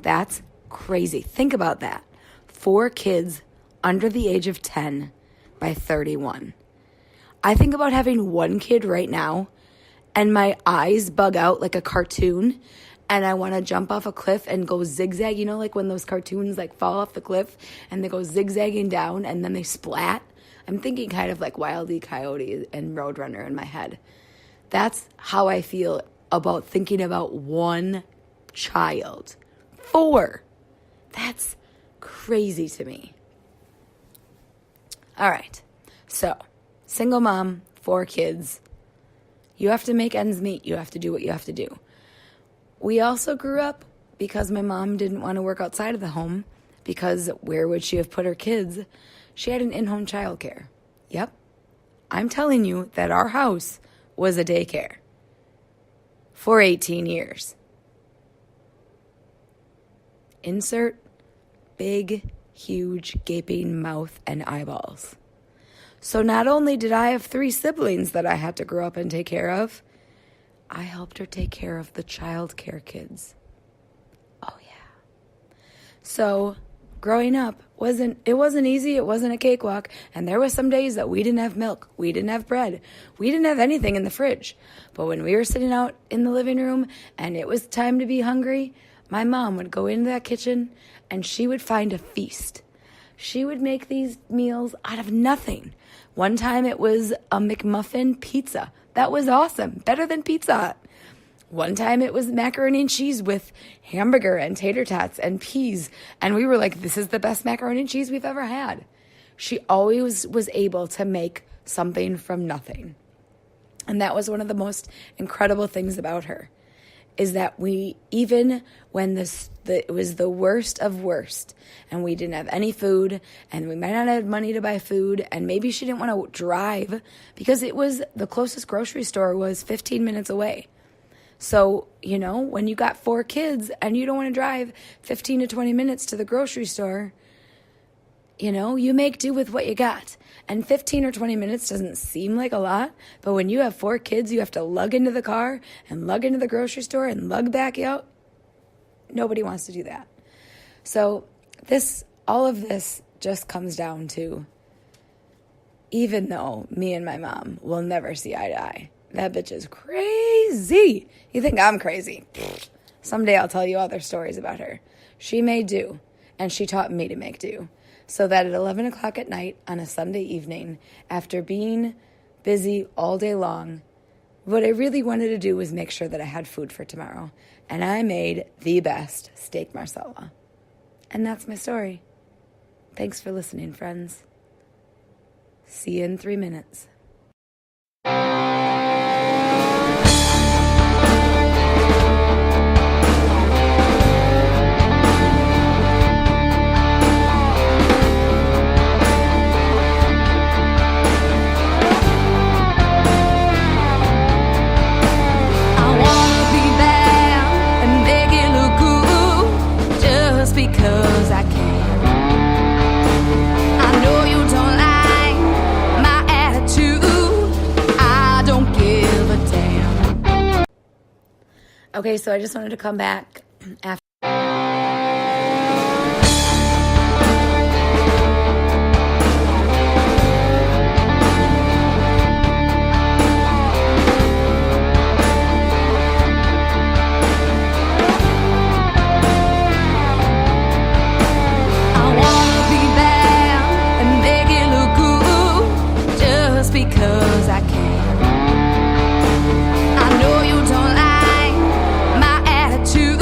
That's crazy. Think about that. 4 kids under the age of 10 by 31. I think about having 1 kid right now and my eyes bug out like a cartoon and I want to jump off a cliff and go zigzag. You know, like when those cartoons like fall off the cliff and they go zigzagging down and then they splat. I'm thinking kind of like Wile E. Coyote and Roadrunner in my head. That's how I feel about thinking about one child. 4. That's crazy to me. All right. So, single mom, 4 kids. You have to make ends meet. You have to do what you have to do. We also grew up because my mom didn't want to work outside of the home, because where would she have put her kids? She had an in-home childcare. Yep. I'm telling you that our house was a daycare for 18 years. Insert big, huge, gaping mouth and eyeballs. So not only did I have 3 siblings that I had to grow up and take care of, I helped her take care of the child care kids. Oh yeah. So growing up wasn't easy, it wasn't a cakewalk, and there was some days that we didn't have milk, we didn't have bread, we didn't have anything in the fridge. But when we were sitting out in the living room and it was time to be hungry, my mom would go into that kitchen and she would find a feast. She would make these meals out of nothing. One time it was a McMuffin pizza. That was awesome. Better than Pizza Hut. One time it was macaroni and cheese with hamburger and tater tots and peas. And we were like, this is the best macaroni and cheese we've ever had. She always was able to make something from nothing. And that was one of the most incredible things about her, is that we, even when it was the worst of worst, and we didn't have any food, and we might not have money to buy food, and maybe she didn't want to drive, because the closest grocery store was 15 minutes away. So, when you got 4 kids, and you don't want to drive 15 to 20 minutes to the grocery store, you make do with what you got. And 15 or 20 minutes doesn't seem like a lot, but when you have 4 kids, you have to lug into the car and lug into the grocery store and lug back out. Nobody wants to do that. So all of this just comes down to, even though me and my mom will never see eye to eye, that bitch is crazy. You think I'm crazy? Someday I'll tell you other stories about her. She made do, and she taught me to make do. So that at 11 o'clock at night on a Sunday evening, after being busy all day long, what I really wanted to do was make sure that I had food for tomorrow. And I made the best steak marsala. And that's my story. Thanks for listening, friends. See you in 3 minutes. Because I can. I know you don't like my attitude. I don't give a damn. Okay, so I just wanted to come back after. Because I can. I know you don't like my attitude.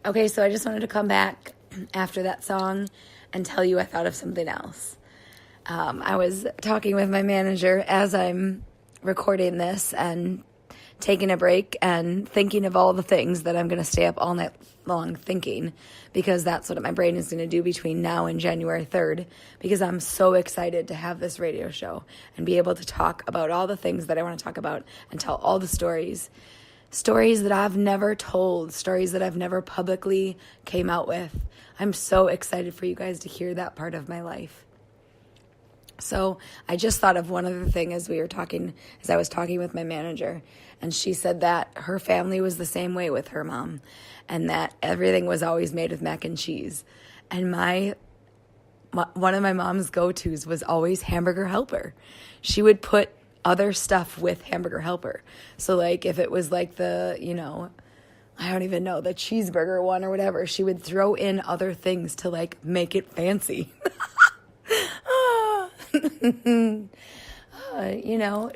Okay, so I just wanted to come back after that song and tell you I thought of something else. I was talking with my manager as I'm recording this and taking a break and thinking of all the things that I'm going to stay up all night long thinking, because that's what my brain is going to do between now and January 3rd, because I'm so excited to have this radio show and be able to talk about all the things that I want to talk about and tell all the stories that I've never told, stories that I've never publicly came out with. I'm so excited for you guys to hear that part of my life. So I just thought of one other thing as I was talking with my manager, and she said that her family was the same way with her mom, and that everything was always made with mac and cheese. And one of my mom's go-tos was always Hamburger Helper. She would put other stuff with Hamburger Helper. So like if it was like the, I don't even know, the cheeseburger one or whatever, she would throw in other things to like make it fancy.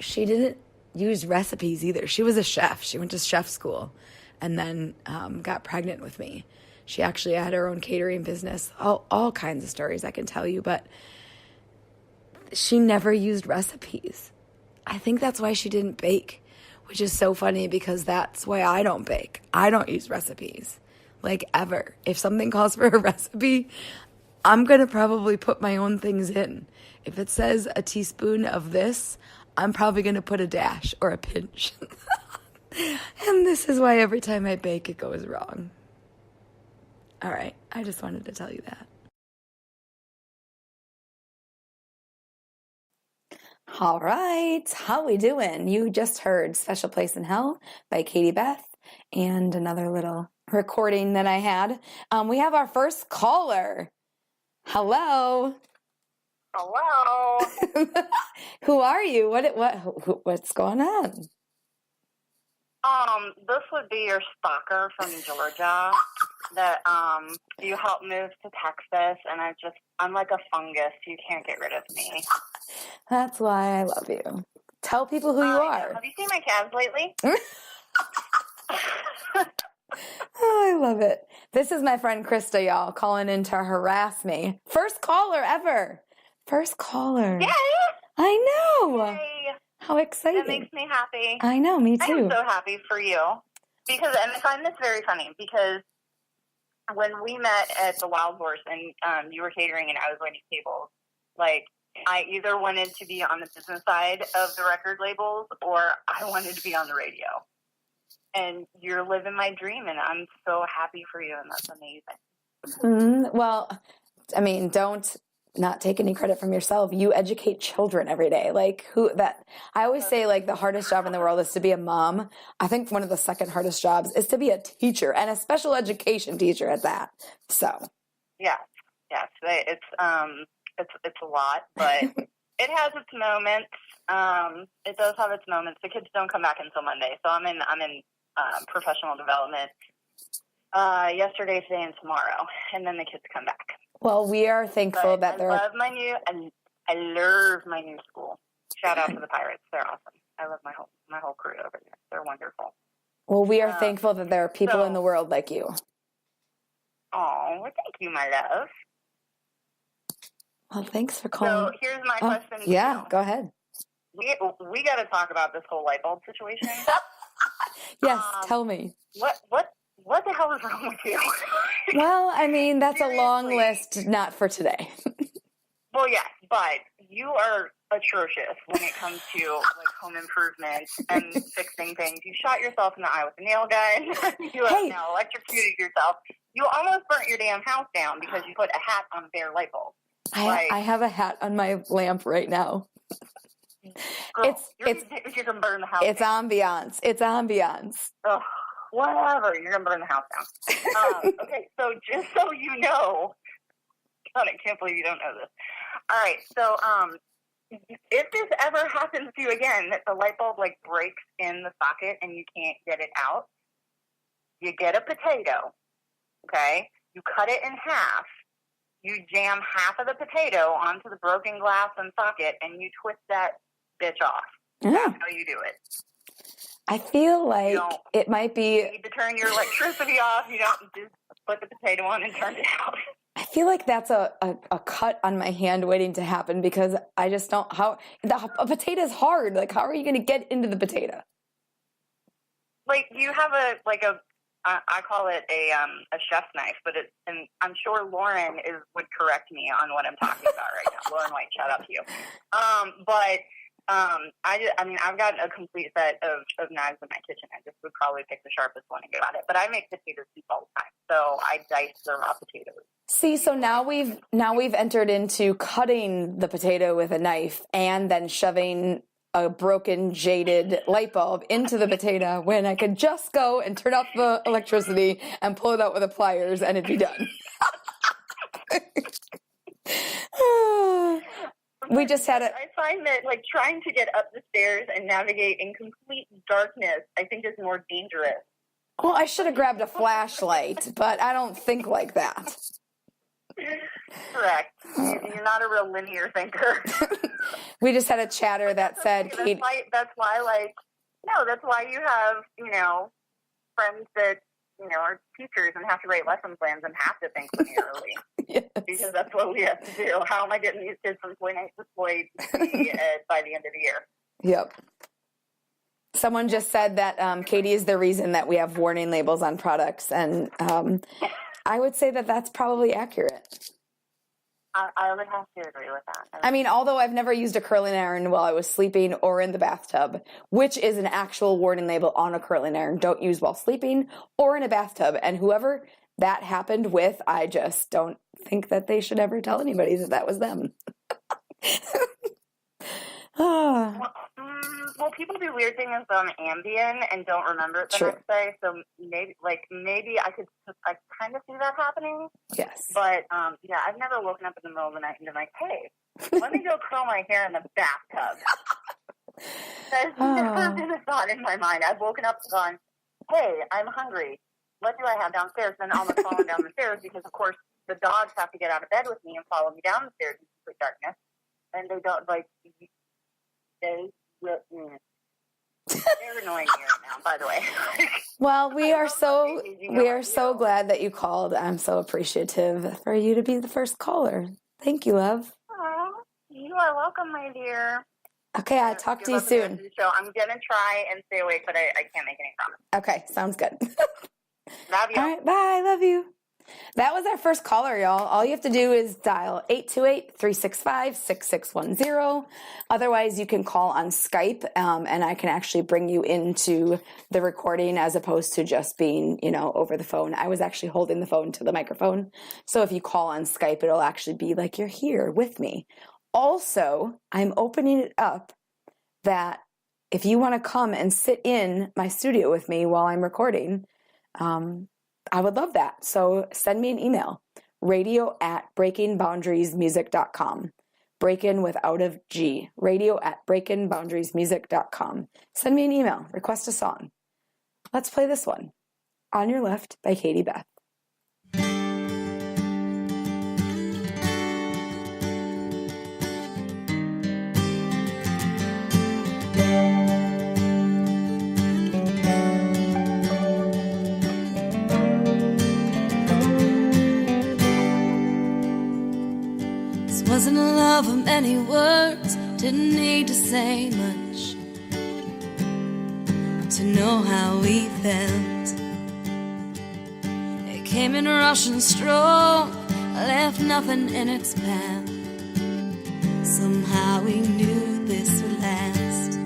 She didn't use recipes either. She was a chef. She went to chef school and then got pregnant with me. She actually had her own catering business. All kinds of stories I can tell you, but she never used recipes. I think that's why she didn't bake, which is so funny because that's why I don't bake. I don't use recipes, like ever. If something calls for a recipe, I'm going to probably put my own things in. If it says a teaspoon of this, I'm probably going to put a dash or a pinch. And this is why every time I bake, it goes wrong. All right, I just wanted to tell you that. All right, how we doing? You just heard Special Place in Hell by Katie Beth and another little recording that I had. We have our first caller. Hello. Hello. Who are you? What's going on? This would be your stalker from Georgia that you helped move to Texas, and I'm like a fungus. You can't get rid of me. That's why I love you. Tell people who you are. Have you seen my calves lately? Oh, I love it. This is my friend Krista, y'all, calling in to harass me. First caller ever. First caller. Yay! I know. Yay. How exciting. That makes me happy. I know, me too. I am so happy for you. And I find this very funny because when we met at the Wild Horse and you were catering and I was waiting tables, like I either wanted to be on the business side of the record labels or I wanted to be on the radio. And you're living my dream, and I'm so happy for you, and that's amazing. Well, I mean, don't not take any credit from yourself. You educate children every day. I always say, like, the hardest job in the world is to be a mom. I think one of the second hardest jobs is to be a teacher, and a special education teacher at that. So. Yes. It's a lot, but it has its moments. It does have its moments. The kids don't come back until Monday, so I'm in professional development yesterday, today, and tomorrow, and then the kids come back. Well, we are thankful that they're. I love my new school. Shout out to the Pirates; they're awesome. I love my whole crew over there. They're wonderful. Well, we are thankful that there are people in the world like you. Oh, well, thank you, my love. Well, thanks for calling. So here's my question. Yeah, go ahead. We got to talk about this whole light bulb situation. Yes, tell me. What the hell is wrong with you? Well, I mean, that's a long list, not for today. Well, yes, but you are atrocious when it comes to like home improvement and fixing things. You shot yourself in the eye with a nail gun. You have now electrocuted yourself. You almost burnt your damn house down because you put a hat on a bare light bulb. I have a hat on my lamp right now. Girl, you're gonna burn the house. It's down. ambiance. It's ambiance. Ugh, whatever. You're gonna burn the house down. Okay, so just so you know, God, I can't believe you don't know this. All right, so if this ever happens to you again, that the light bulb like breaks in the socket and you can't get it out, you get a potato. Okay, you cut it in half. You jam half of the potato onto the broken glass and socket, and you twist that bitch off. That's how you do it. I feel like it might be. You need to turn your electricity off. You don't just put the potato on and turned it out. I feel like that's a cut on my hand waiting to happen because I just don't a potato is hard. Like, how are you going to get into the potato? Like, you have I call it a chef's knife, and I'm sure Lauren would correct me on what I'm talking about right now. Lauren White, shout out to you. I've got a complete set of knives in my kitchen. I just would probably pick the sharpest one and go at it. But I make potato soup all the time, so I dice the raw potatoes. See, so now we've entered into cutting the potato with a knife and then shoving a broken, jaded light bulb into the potato when I could just go and turn off the electricity and pull it out with the pliers and it'd be done. We just had I find that, like, trying to get up the stairs and navigate in complete darkness, I think is more dangerous. Well, I should have grabbed a flashlight, but I don't think like that. Correct. You're not a real linear thinker. We just had a chatter that said, Kate. That's why you have, friends that, are teachers and have to write lesson plans and have to think linearly. Yes. Because that's what we have to do. How am I getting these kids from point A to point B by the end of the year? Yep. Someone just said that Katie is the reason that we have warning labels on products, and I would say that that's probably accurate. I would have to agree with that. I mean, although I've never used a curling iron while I was sleeping or in the bathtub, which is an actual warning label on a curling iron. Don't use while sleeping or in a bathtub. And whoever that happened with, I just don't think that they should ever tell anybody that was them. Well, people do weird things on Ambien and don't remember it the next day. So maybe I kind of see that happening. Yes. But I've never woken up in the middle of the night and been like, hey, let me go curl my hair in the bathtub. That's never been a thought in my mind. I've woken up and gone, hey, I'm hungry. What do I have downstairs? Then almost falling down the stairs because, of course, the dogs have to get out of bed with me and follow me down the stairs in complete darkness. And they don't, they're annoying me right now, by the way. Well, we are so glad that you called. I'm so appreciative for you to be the first caller. Thank you, love. Oh, you are welcome, my dear. Okay, I'll talk to you soon. So I'm going to try and stay awake, but I can't make any promise. Okay, sounds good. Love you. All right, bye. Love you. That was our first caller, y'all. All you have to do is dial 828-365-6610. Otherwise, you can call on Skype, and I can actually bring you into the recording as opposed to just being, over the phone. I was actually holding the phone to the microphone. So if you call on Skype, it'll actually be like you're here with me. Also, I'm opening it up that if you want to come and sit in my studio with me while I'm recording, I would love that. So send me an email, radio@breakingboundariesmusic.com. Break-in without a G. radio@breakingboundariesmusic.com. Send me an email. Request a song. Let's play this one. On Your Left by Katie Beth. Wasn't a love of many words, didn't need to say much to know how we felt. It came in a rush and strong, left nothing in its path. Somehow we knew this would last.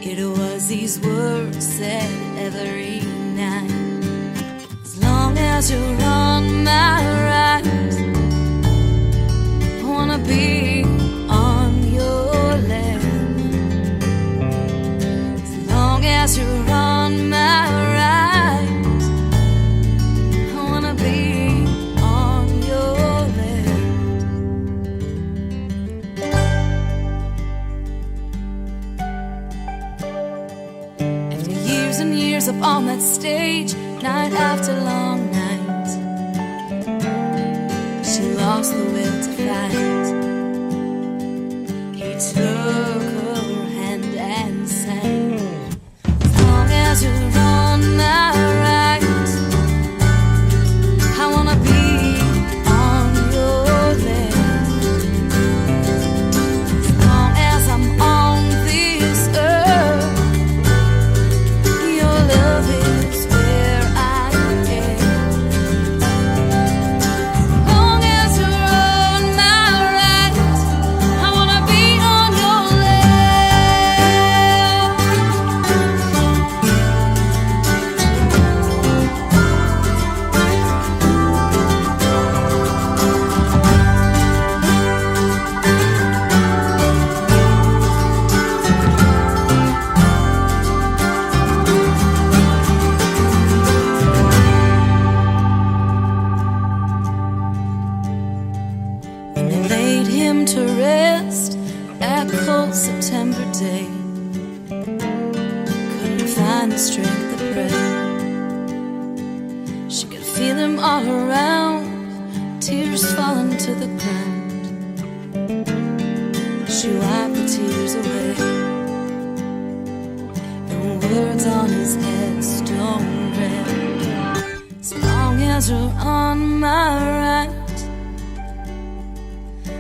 It was these words said every night. As long as you're on my right, I wanna be on your left. As long as you're on my right, I wanna be on your left. After years and years up on that stage, night after long night, she lost the will to fight. He took her hand and sang, as long as you're on my right, them all around, tears falling to the ground. She wiped the tears away. The words on his head stone red. As long as you're on my right,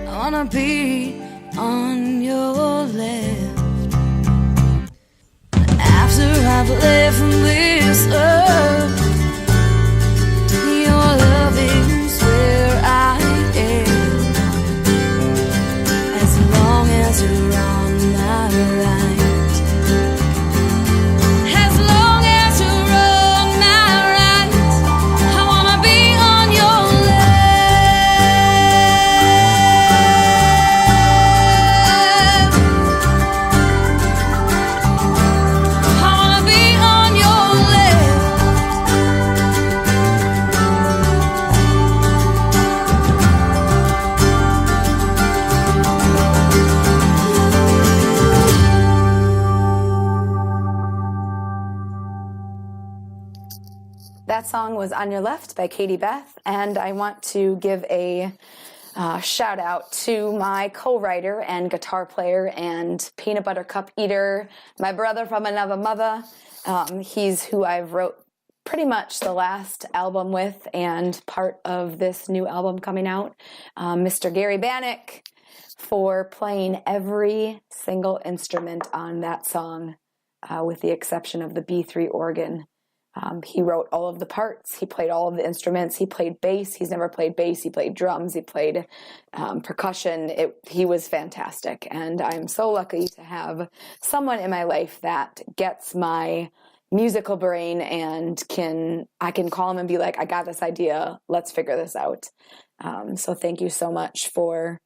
I wanna be on your left. After I've left from this earth, your loving's where I am. As long as you're on my right, as long as you're on my right, I wanna be on your That song was On Your Left by Katie Beth, and I want to give a shout out to my co-writer and guitar player and peanut butter cup eater, my brother from another mother. He's who I've wrote pretty much the last album with and part of this new album coming out, Mr. Gary Bannock, for playing every single instrument on that song, with the exception of the B3 organ. He wrote all of the parts. He played all of the instruments. He played bass. He's never played bass. He played drums. He played percussion. He was fantastic. And I'm so lucky to have someone in my life that gets my musical brain and I can call him and be like, I got this idea. Let's figure this out. So thank you so much for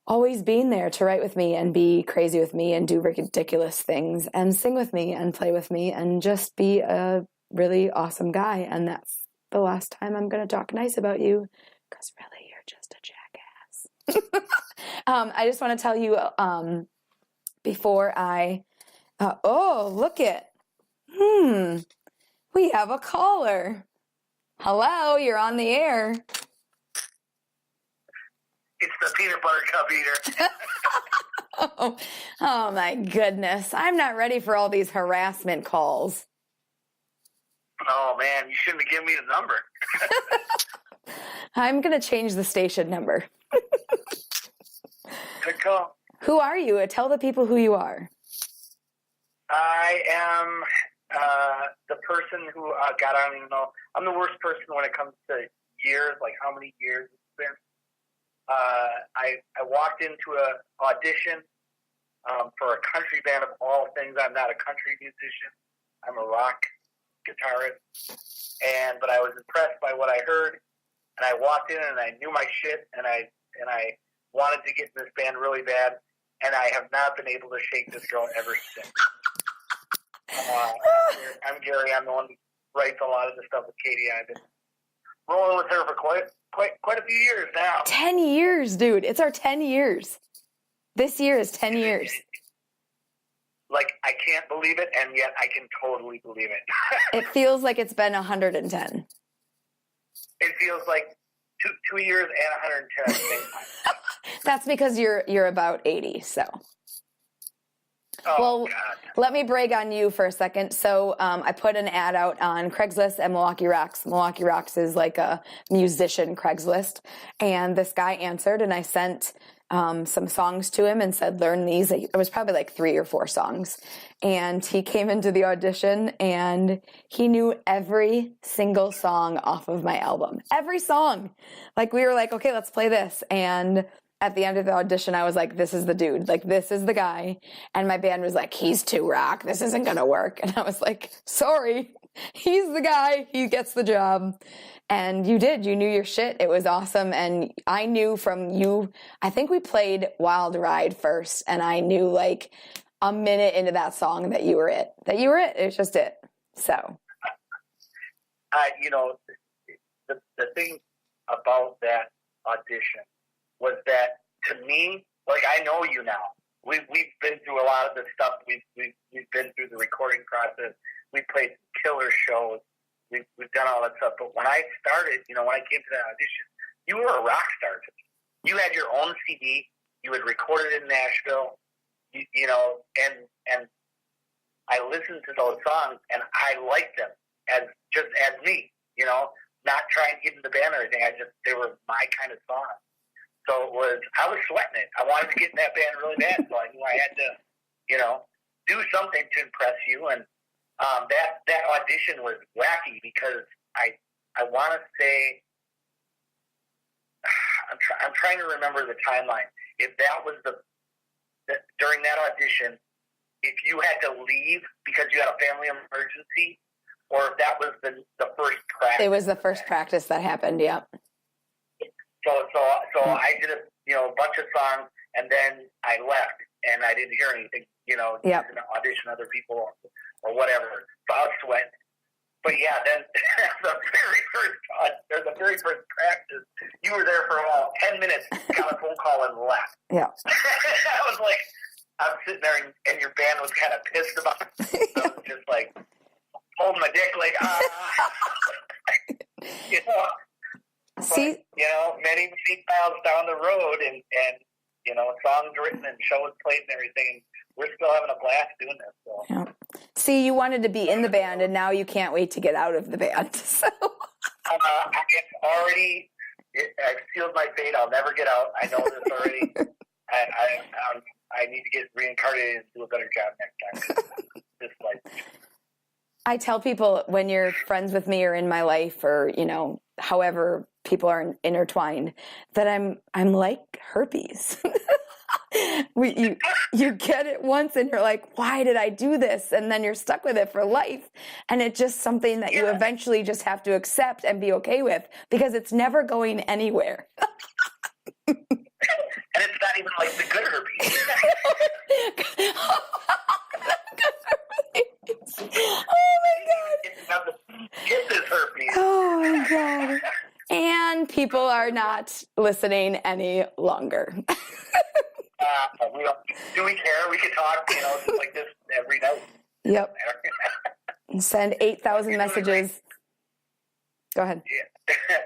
always being there to write with me and be crazy with me and do ridiculous things and sing with me and play with me and just be a really awesome guy. And that's the last time I'm going to talk nice about you, because really you're just a jackass. I just want to tell you before I look it. We have a caller. Hello, you're on the air. It's the peanut butter cup eater. Oh my goodness. I'm not ready for all these harassment calls. Oh, man, you shouldn't have given me the number. I'm going to change the station number. Good call. Who are you? Tell the people who you are. I am the person who, God, I don't even know. I'm the worst person when it comes to years, like how many years it's been. I walked into an audition for a country band of all things. I'm not a country musician. I'm a rock guitarist. But I was impressed by what I heard, and I walked in and I knew my shit, and I wanted to get in this band really bad, and I have not been able to shake this girl ever since. I'm Gary. I'm the one who writes a lot of the stuff with Katie. I've been rolling with her for quite a few years now. 10 years, dude. It's our 10 years. This year is 10 years. Like, I can't believe it, and yet I can totally believe it. It feels like it's been 110. It feels like 2 years and 110 at the same time. That's because you're about 80, so. Oh, well, God. Let me brag on you for a second. So I put an ad out on Craigslist and Milwaukee Rocks. Milwaukee Rocks is like a musician Craigslist. And this guy answered, and I sent some songs to him and said, learn these. It was probably like 3 or 4 songs. And he came into the audition, and he knew every single song off of my album. Every song. Like, we were like, okay, let's play this. And at the end of the audition, I was like, this is the dude. Like, this is the guy. And my band was like, he's too rock. This isn't going to work. And I was like, sorry. He's the guy. He gets the job. And you did. You knew your shit. It was awesome. And I knew from you, I think we played Wild Ride first. And I knew like a minute into that song that you were it. That you were it. It was just it. So. The thing about that audition was that, to me, like, I know you now. We've been through a lot of this stuff. We've been through the recording process. We played killer shows. We've done all that stuff. But when I started, when I came to that audition, you were a rock star to me. You had your own CD. You had recorded in Nashville, and I listened to those songs, and I liked them as me, not trying to get in the band or anything. They were my kind of songs. So I was sweating it. I wanted to get in that band really bad, so I knew I had to, do something to impress you. And that audition was wacky because I want to say, I'm trying to remember the timeline. If that was during that audition, if you had to leave because you had a family emergency, or if that was the first practice. It was the first practice that happened, yep. So I did a bunch of songs, and then I left, and I didn't hear anything, Yep. to audition other people or whatever. So I was sweating. But yeah, then the very first practice, you were there for about 10 minutes, got a phone call and left. Yeah. I was like, I'm sitting there, and your band was kind of pissed about it. I was just like holding my dick, like, See, many miles down the road, and songs written and shows played and everything. We're still having a blast doing this. So. yeah. See, you wanted to be in the band, and now you can't wait to get out of the band. So. I sealed my fate. I'll never get out. I know this already. I need to get reincarnated and do a better job next time. Just like. I tell people when you're friends with me or in my life or, however people are intertwined, that I'm like herpes. You get it once and you're like, why did I do this? And then you're stuck with it for life. And it's just something that you eventually just have to accept and be okay with because it's never going anywhere. And it's not even like the good herpes. Oh my God. It's not get this herpes. Oh my God. And people are not listening any longer. Do we care? We could talk, just like this every night. Yep. Send 8,000 messages. Go ahead. Yeah.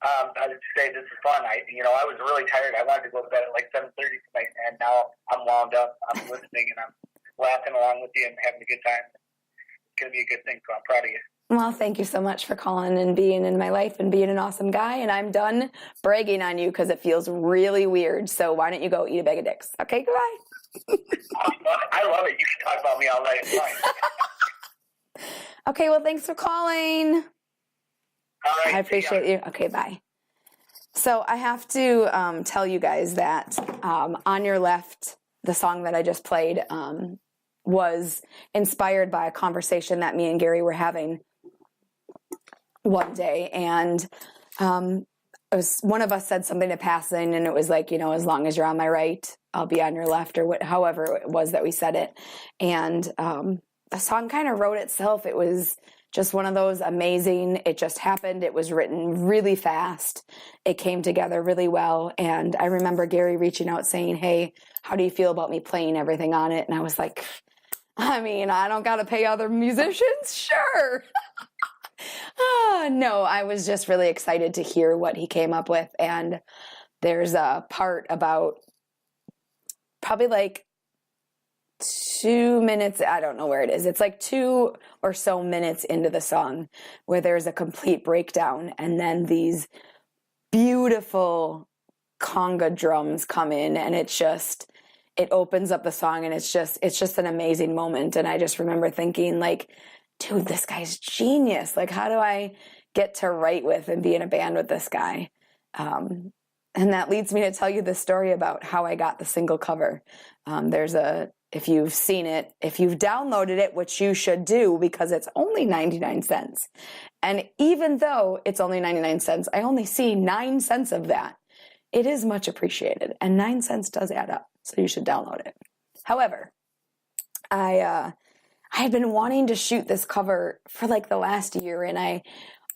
I would say this is fun. I was really tired. I wanted to go to bed at like 7:30 tonight, and now I'm wound up. I'm listening, and I'm laughing along with you and having a good time. It's going to be a good thing, so I'm proud of you. Well, thank you so much for calling and being in my life and being an awesome guy. And I'm done bragging on you because it feels really weird. So why don't you go eat a bag of dicks? Okay, goodbye. I love it. You can talk about me all night. It's fine. Okay, well, thanks for calling. All right. I appreciate you. Okay, bye. So I have to tell you guys that On Your Left, the song that I just played, was inspired by a conversation that me and Gary were having one day. And it was one of us said something to passing, and it was like, as long as you're on my right, I'll be on your left, or however it was that we said it. And the song kind of wrote itself. It was just one of those amazing, it just happened. It was written really fast. It came together really well. And I remember Gary reaching out saying, hey, how do you feel about me playing everything on it? And I was like, I don't got to pay other musicians. Sure. No, I was just really excited to hear what he came up with. And there's a part about probably like 2 minutes. I don't know where it is. It's like 2 or so minutes into the song where there's a complete breakdown. And then these beautiful conga drums come in, and it opens up the song, and it's just an amazing moment. And I just remember thinking, like, dude, this guy's genius. Like, how do I get to write with and be in a band with this guy? And that leads me to tell you the story about how I got the single cover. If you've seen it, if you've downloaded it, which you should do because it's only 99 cents. And even though it's only 99 cents, I only see 9 cents of that. It is much appreciated, and 9 cents does add up. So you should download it. However, I had been wanting to shoot this cover for like the last year, and I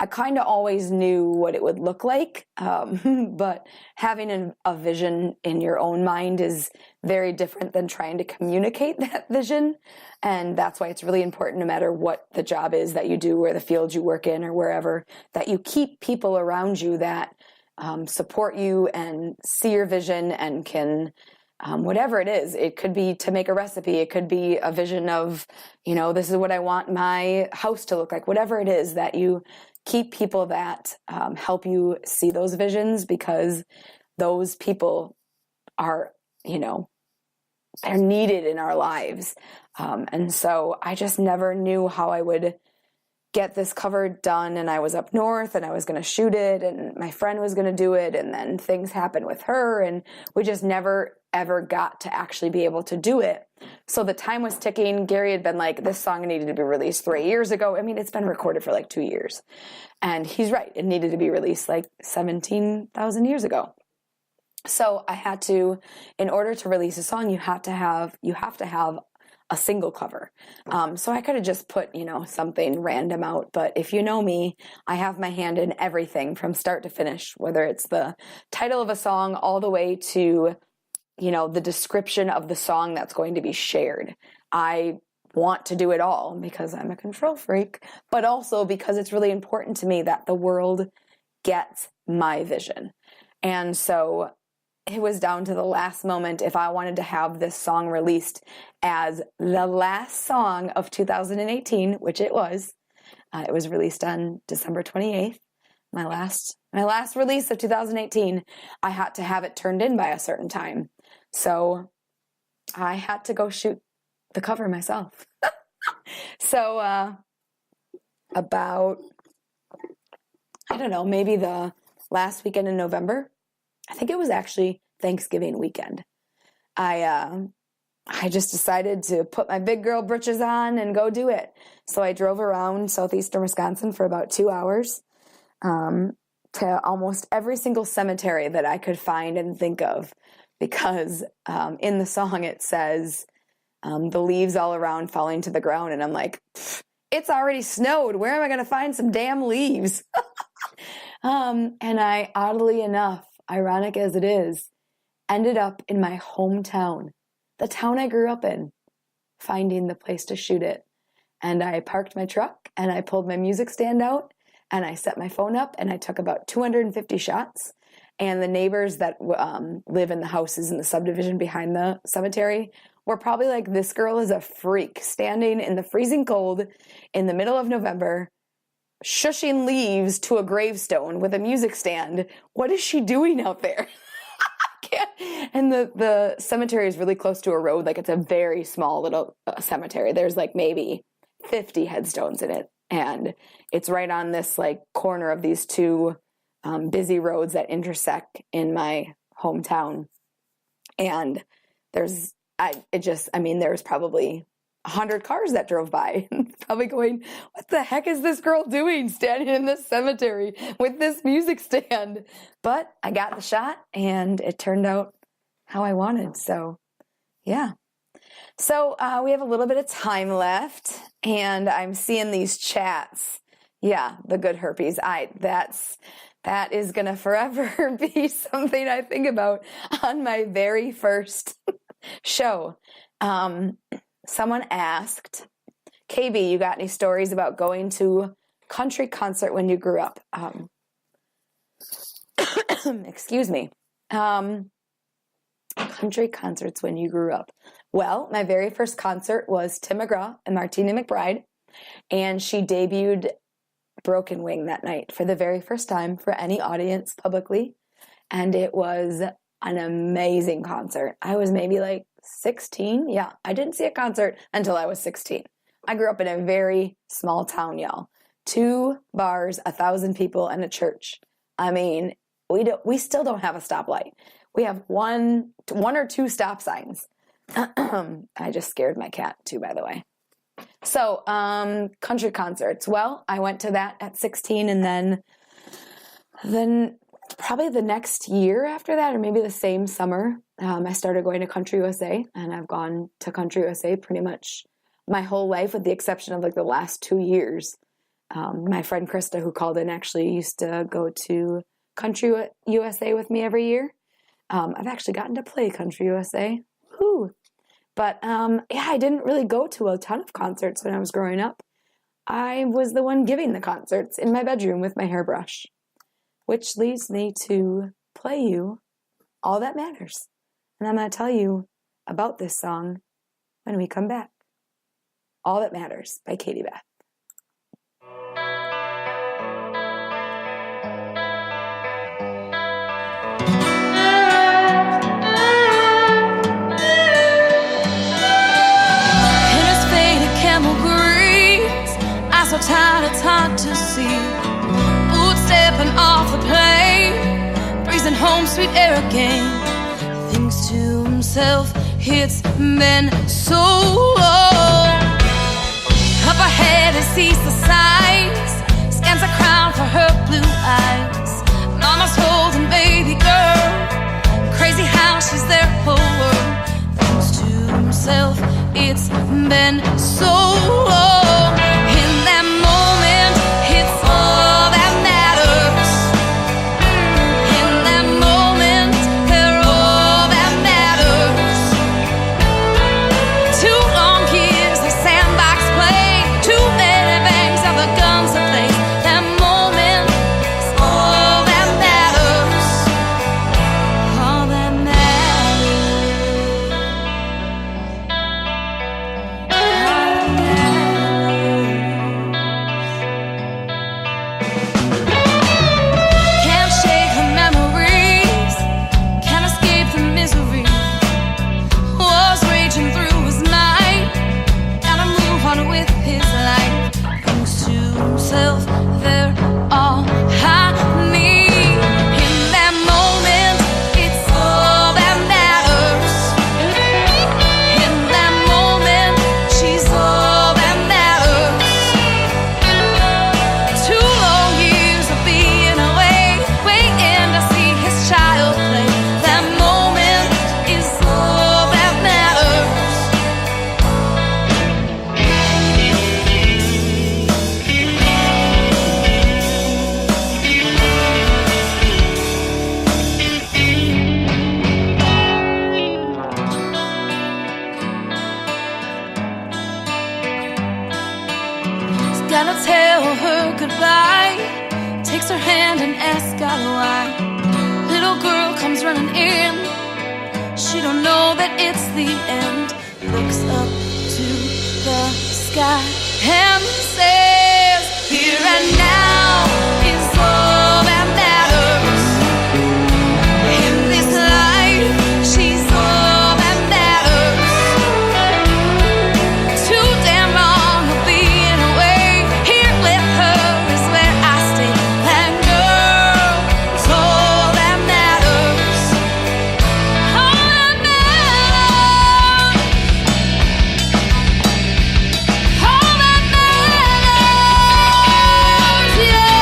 I kind of always knew what it would look like, but having a vision in your own mind is very different than trying to communicate that vision. And that's why it's really important, no matter what the job is that you do or the field you work in or wherever, that you keep people around you that support you and see your vision and can, whatever it is. It could be to make a recipe. It could be a vision of, this is what I want my house to look like. Whatever it is, that you keep people that help you see those visions, because those people are, they're needed in our lives. And so I just never knew how I would get this cover done. And I was up north and I was going to shoot it and my friend was going to do it. And then things happened with her and we just never ever got to actually be able to do it. So the time was ticking. Gary had been like, this song needed to be released 3 years ago. I mean, it's been recorded for like 2 years. And he's right. It needed to be released like 17,000 years ago. So I had to, in order to release a song, you have to have a single cover. So I could have just put, something random out. But if you know me, I have my hand in everything from start to finish, whether it's the title of a song all the way to, the description of the song that's going to be shared. I want to do it all because I'm a control freak, but also because it's really important to me that the world gets my vision. And so it was down to the last moment if I wanted to have this song released as the last song of 2018, which it was. It was released on December 28th, my last release of 2018. I had to have it turned in by a certain time. So I had to go shoot the cover myself. So about, I don't know, maybe the last weekend in November, I think it was actually Thanksgiving weekend, I just decided to put my big girl britches on and go do it. So I drove around southeastern Wisconsin for about 2 hours to almost every single cemetery that I could find and think of, because in the song it says the leaves all around falling to the ground, and I'm like, it's already snowed. Where am I going to find some damn leaves? And I, oddly enough, ironic as it is, ended up in my hometown, the town I grew up in, finding the place to shoot it. And I parked my truck and I pulled my music stand out and I set my phone up and I took about 250 shots. And the neighbors that live in the houses in the subdivision behind the cemetery were probably like, this girl is a freak, standing in the freezing cold in the middle of November, shushing leaves to a gravestone with a music stand. What is she doing out there? And the cemetery is really close to a road. Like, it's a very small little cemetery. There's like maybe 50 headstones in it. And it's right on this like corner of these two busy roads that intersect in my hometown. And there's probably 100 cars that drove by, probably going, what the heck is this girl doing standing in this cemetery with this music stand? But I got the shot and it turned out how I wanted. So yeah. So we have a little bit of time left and I'm seeing these chats. Yeah, the good herpes. That is going to forever be something I think about on my very first show. Someone asked, KB, you got any stories about going to country concert when you grew up? Excuse me. Country concerts when you grew up. Well, my very first concert was Tim McGraw and Martina McBride, and she debuted Broken Wing that night for the very first time for any audience publicly, and it was an amazing concert. I was maybe like 16. Yeah, I didn't see a concert until I was 16. I grew up in a very small town, y'all. 2 bars, 1,000 people, and a church. I mean, we still don't have a stoplight. We have one or two stop signs. I just scared my cat too, by the way. So, country concerts. Well, I went to that at 16, and then probably the next year after that, or maybe the same summer, I started going to Country USA, and I've gone to Country USA pretty much my whole life, with the exception of like the last 2 years. My friend Krista, who called in, actually used to go to Country USA with me every year. I've actually gotten to play Country USA. Whew. But yeah, I didn't really go to a ton of concerts when I was growing up. I was the one giving the concerts in my bedroom with my hairbrush, which leads me to play you All That Matters. And I'm going to tell you about this song when we come back. All That Matters by Katie Beth. So tired it's hard to see. Boots stepping off the plane, breezing home sweet air again. Thinks to himself, it's been so long. Up ahead he sees the signs, scans a crown for her blue eyes. Mama's holding baby girl, crazy how she's their whole world. Thinks to himself, it's been so long. Gotta tell her goodbye. Takes her hand and asks God why. Little girl comes running in. She don't know that it's the end. Looks up to the sky and says, here and now is all that matters. In this life, she's all that matters. Too damn long of being away. Here with her is where I stay. That girl is all that matters. All that matters. All that matters. Yeah,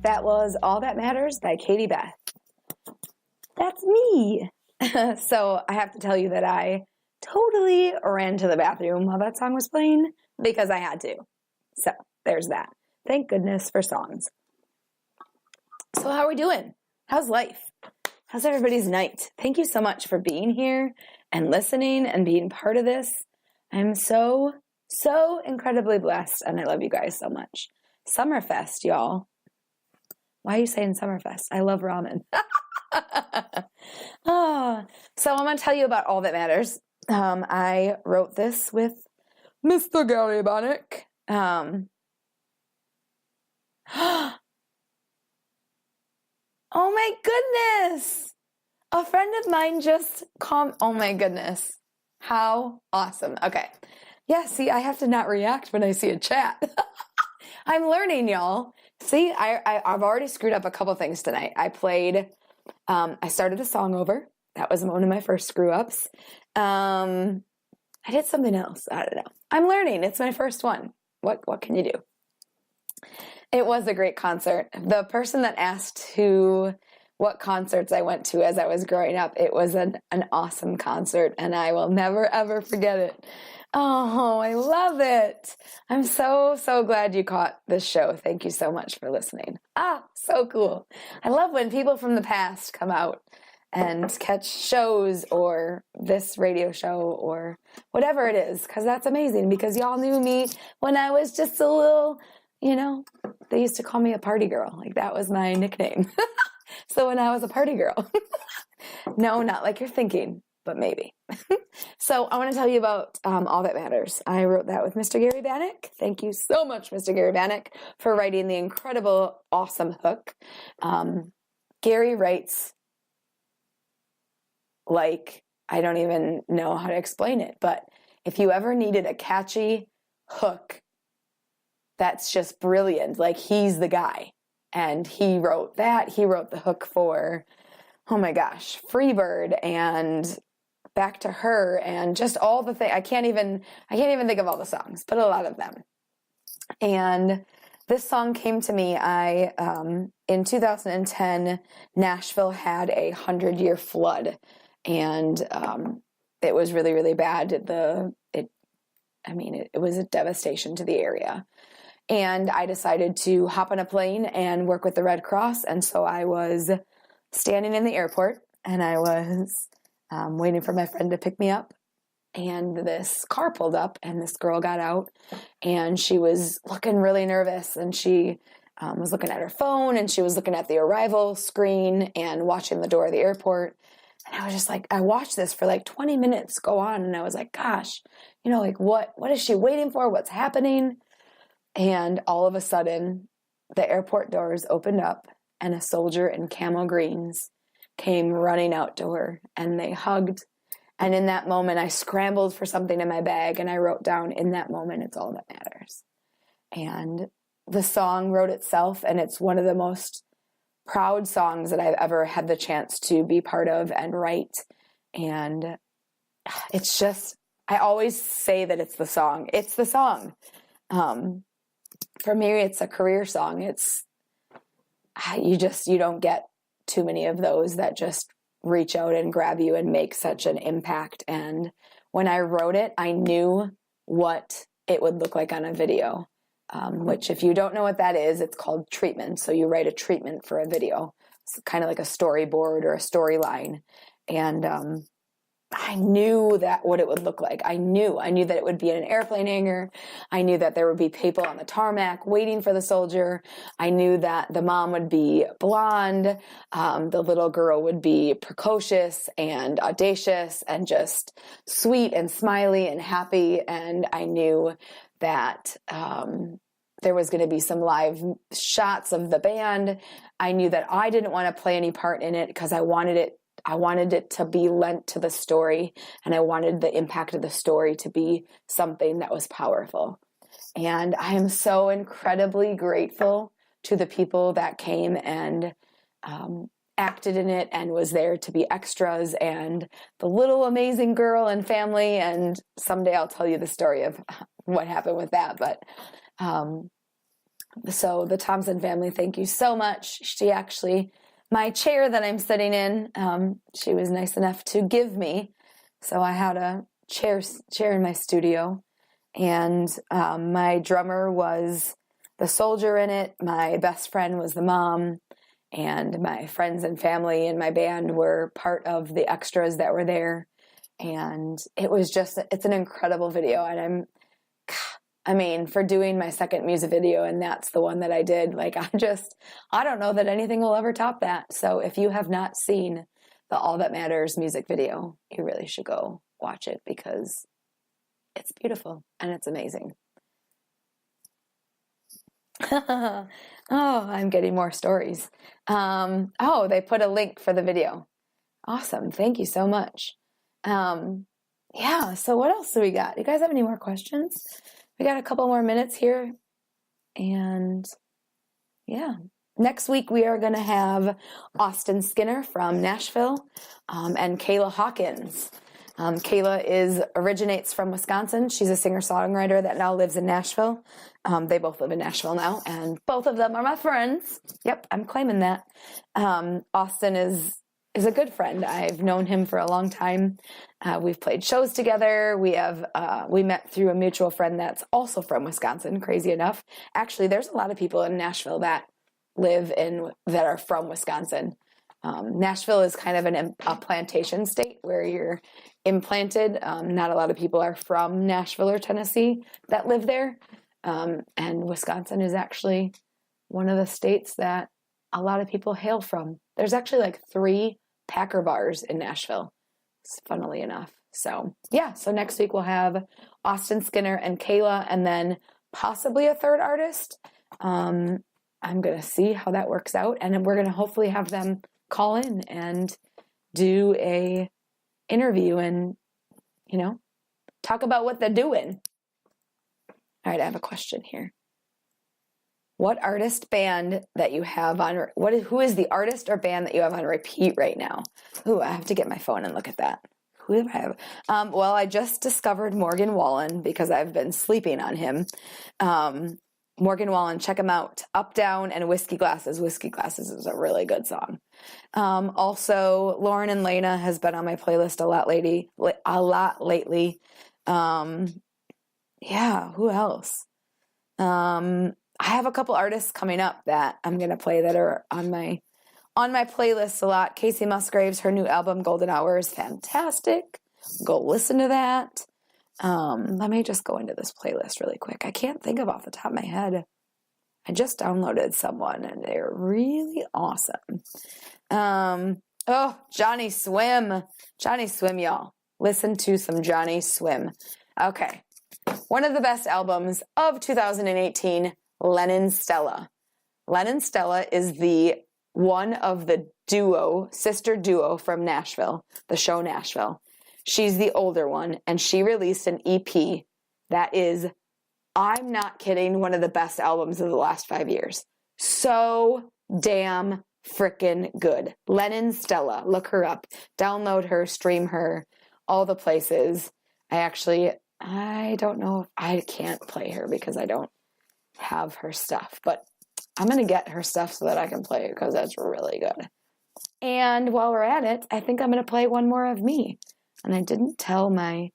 That was All That Matters by Katie Beth. That's me. So I have to tell you that I totally ran to the bathroom while that song was playing because I had to. So there's that. Thank goodness for songs. So how are we doing? How's life? How's everybody's night? Thank you so much for being here and listening and being part of this. I'm so incredibly blessed, and I love you guys so much. Summerfest, y'all. Why are you saying Summerfest? I love ramen. So I'm going to tell you about All That Matters. I wrote this with Mr. Gary Bonnick. Oh my goodness! A friend of mine just oh my goodness. How awesome. Okay. Yeah, see, I have to not react when I see a chat. I'm learning, y'all. See, I've already screwed up a couple things tonight. I started the song over. That was one of my first screw ups. I did something else. I don't know. I'm learning. It's my first one. What can you do? It was a great concert. The person that asked what concerts I went to as I was growing up, it was an awesome concert, and I will never, ever forget it. Oh, I love it. I'm so, so glad you caught this show. Thank you so much for listening. So cool. I love when people from the past come out and catch shows or this radio show or whatever it is, because that's amazing, because y'all knew me when I was just a little, they used to call me a party girl. Like, that was my nickname. So when I was a party girl, no, not like you're thinking, but maybe. So I want to tell you about All That Matters. I wrote that with Mr. Gary Bannock. Thank you so much, Mr. Gary Bannock, for writing the incredible, awesome hook. Gary writes like, I don't even know how to explain it, but if you ever needed a catchy hook that's just brilliant, like, he's the guy. And he wrote that. He wrote the hook for, oh my gosh, Freebird and Back to Her and just all the things. I can't even think of all the songs, but a lot of them. And this song came to me. In 2010, Nashville had a 100-year flood, and it was really, really bad. It was a devastation to the area. And I decided to hop on a plane and work with the Red Cross. And so I was standing in the airport, and I was waiting for my friend to pick me up. And this car pulled up, and this girl got out, and she was looking really nervous. And she was looking at her phone, and she was looking at the arrival screen and watching the door of the airport. And I was just like, I watched this for like 20 minutes go on. And I was like, gosh, what is she waiting for? What's happening? And all of a sudden, the airport doors opened up, and a soldier in camo greens came running out to her, and they hugged. And in that moment, I scrambled for something in my bag, and I wrote down, in that moment, it's all that matters. And the song wrote itself, and it's one of the most proud songs that I've ever had the chance to be part of and write. And it's just, I always say that it's the song. It's the song. For me, it's a career song. You don't get too many of those that just reach out and grab you and make such an impact. And when I wrote it, I knew what it would look like on a video, which, if you don't know what that is, it's called treatment. So you write a treatment for a video. It's kind of like a storyboard or a storyline. And I knew that what it would look like. I knew that it would be in an airplane hangar. I knew that there would be people on the tarmac waiting for the soldier. I knew that the mom would be blonde. The little girl would be precocious and audacious and just sweet and smiley and happy. And I knew that there was going to be some live shots of the band. I knew that I didn't want to play any part in it because I wanted it to be lent to the story, and I wanted the impact of the story to be something that was powerful. And I am so incredibly grateful to the people that came and acted in it and was there to be extras, and the little amazing girl and family. And someday I'll tell you the story of what happened with that. But so the Thompson family, thank you so much. She actually, my chair that I'm sitting in, she was nice enough to give me. So I had a chair in my studio, and my drummer was the soldier in it. My best friend was the mom, and my friends and family in my band were part of the extras that were there. And it's an incredible video. And for doing my second music video, and that's the one that I did, I don't know that anything will ever top that. So if you have not seen the All That Matters music video, you really should go watch it, because it's beautiful and it's amazing. Oh, I'm getting more stories. They put a link for the video. Awesome. Thank you so much. So what else do we got? You guys have any more questions? We got a couple more minutes here. And next week we are going to have Austin Skinner from Nashville, and Kayla Hawkins. Kayla originates from Wisconsin. She's a singer-songwriter that now lives in Nashville. They both live in Nashville now, and both of them are my friends. Yep, I'm claiming that. Austin is a good friend. I've known him for a long time. We've played shows together. We met through a mutual friend that's also from Wisconsin, crazy enough. Actually, there's a lot of people in Nashville that are from Wisconsin. Nashville is kind of a plantation state where you're implanted. Not a lot of people are from Nashville or Tennessee that live there. And Wisconsin is actually one of the states that a lot of people hail from. There's actually like 3 Packer bars in Nashville, funnily enough. So yeah, so next week we'll have Austin Skinner and Kayla, and then possibly a third artist. I'm going to see how that works out, and we're going to hopefully have them call in and do a interview and, talk about what they're doing. All right, I have a question here. What artist band that you have on, who is the artist or band that you have on repeat right now? Ooh, I have to get my phone and look at that. Who do I have? Well, I just discovered Morgan Wallen because I've been sleeping on him. Morgan Wallen, check him out. Up, Down, and Whiskey Glasses. Whiskey Glasses is a really good song. Also, Lauren and Lena has been on my playlist a lot lately. Yeah, who else? I have a couple artists coming up that I'm going to play that are on my playlist a lot. Casey Musgraves, her new album, Golden Hour, is fantastic. Go listen to that. Let me just go into this playlist really quick. I can't think of off the top of my head. I just downloaded someone, and they're really awesome. Johnny Swim. Johnny Swim, y'all. Listen to some Johnny Swim. Okay. One of the best albums of 2018, Lennon Stella. Lennon Stella is one of the sister duo from Nashville, the show Nashville. She's the older one, and she released an EP that is, I'm not kidding, one of the best albums of the last 5 years. So damn freaking good. Lennon Stella, look her up, download her, stream her, all the places. I don't know if I can't play her because I don't have her stuff, but I'm going to get her stuff so that I can play it because that's really good. And while we're at it, I think I'm going to play one more of me. And I didn't tell my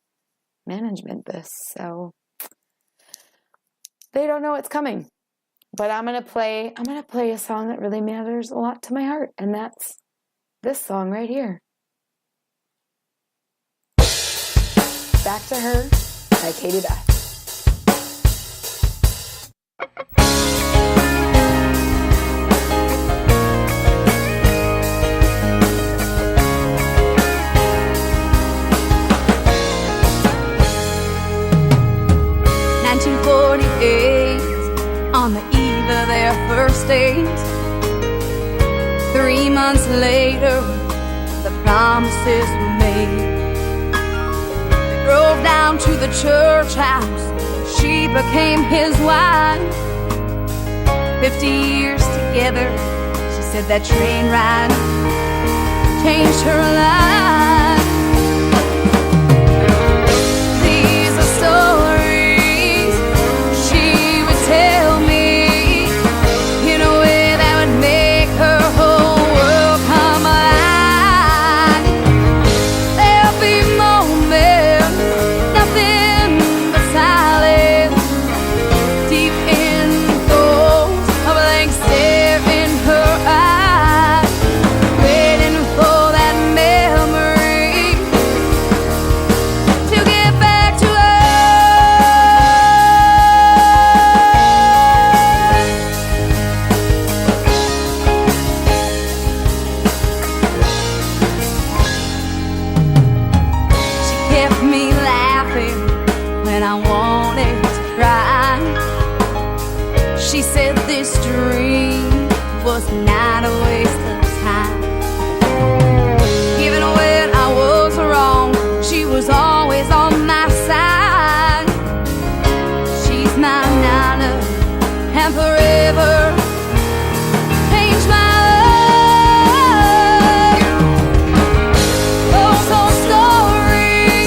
management this, so they don't know it's coming. But I'm going to play a song that really matters a lot to my heart, and that's this song right here. Back to Her by Katie Beth. On the eve of their first date, 3 months later, the promises were made. They drove down to the church house. She became his wife. 50 years together, she said that train ride changed her life. These are stories she would tell me in a way that would make her whole world come alive. There'll be moments, nothing but silence, deep in thoughts, a blank stare in her eyes, waiting for that memory to get back to her. She kept me laughing when I wanted to cry. She said this dream was not a waste of time. Even when I was wrong, she was always on my side. She's my nana and forever changed my life. Those old stories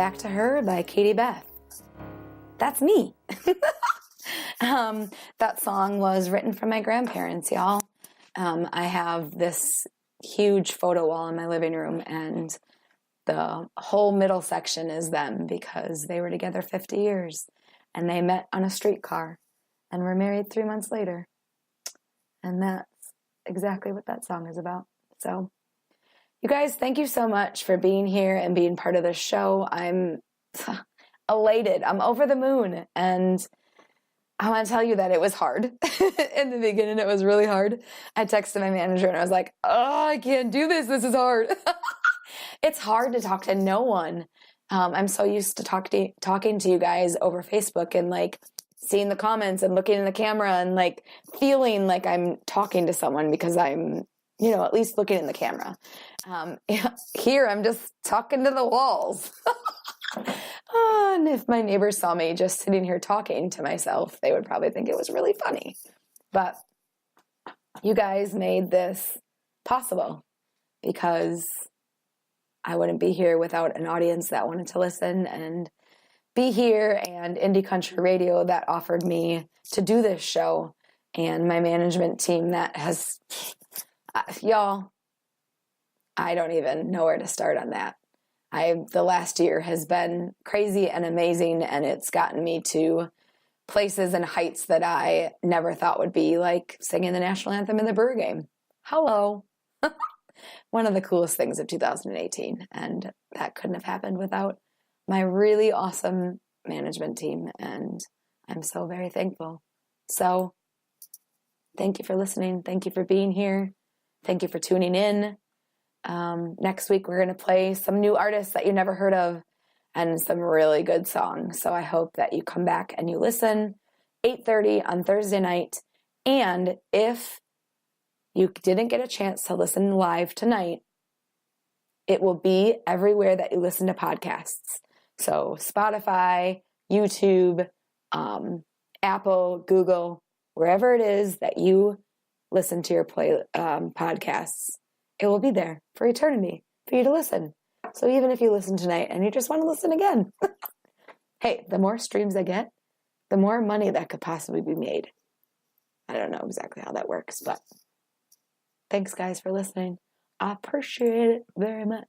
Back to Her by Katie Beth. That's me. That song was written from my grandparents, y'all. I have this huge photo wall in my living room, and the whole middle section is them because they were together 50 years and they met on a streetcar and were married 3 months later. And that's exactly what that song is about. So, you guys, thank you so much for being here and being part of this show. I'm elated. I'm over the moon. And I want to tell you that it was hard. In the beginning, it was really hard. I texted my manager and I was like, oh, I can't do this. This is hard. It's hard to talk to no one. I'm so used to talking to you guys over Facebook and like seeing the comments and looking in the camera and like feeling like I'm talking to someone because I'm, at least looking in the camera. Here, I'm just talking to the walls. And if my neighbors saw me just sitting here talking to myself, they would probably think it was really funny. But you guys made this possible because I wouldn't be here without an audience that wanted to listen and be here, and Indie Country Radio that offered me to do this show, and my management team that has, y'all, I don't even know where to start on that. The last year has been crazy and amazing, and it's gotten me to places and heights that I never thought would be, like singing the national anthem in the Brewer game. Hello. One of the coolest things of 2018, and that couldn't have happened without my really awesome management team, and I'm so very thankful. So thank you for listening. Thank you for being here. Thank you for tuning in. Next week, we're going to play some new artists that you never heard of and some really good songs. So I hope that you come back and you listen 8:30 on Thursday night. And if you didn't get a chance to listen live tonight, it will be everywhere that you listen to podcasts. So Spotify, YouTube, Apple, Google, wherever it is that you listen to your podcasts, it will be there for eternity for you to listen. So even if you listen tonight and you just want to listen again, hey, the more streams I get, the more money that could possibly be made. I don't know exactly how that works, but thanks, guys, for listening. I appreciate it very much.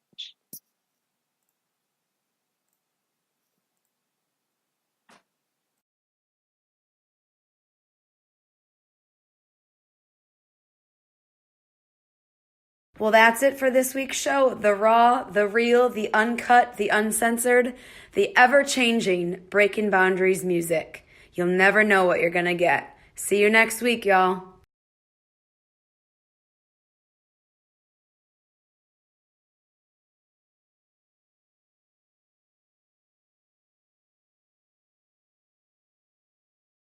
Well, that's it for this week's show. The raw, the real, the uncut, the uncensored, the ever-changing Breaking Boundaries music. You'll never know what you're going to get. See you next week, y'all.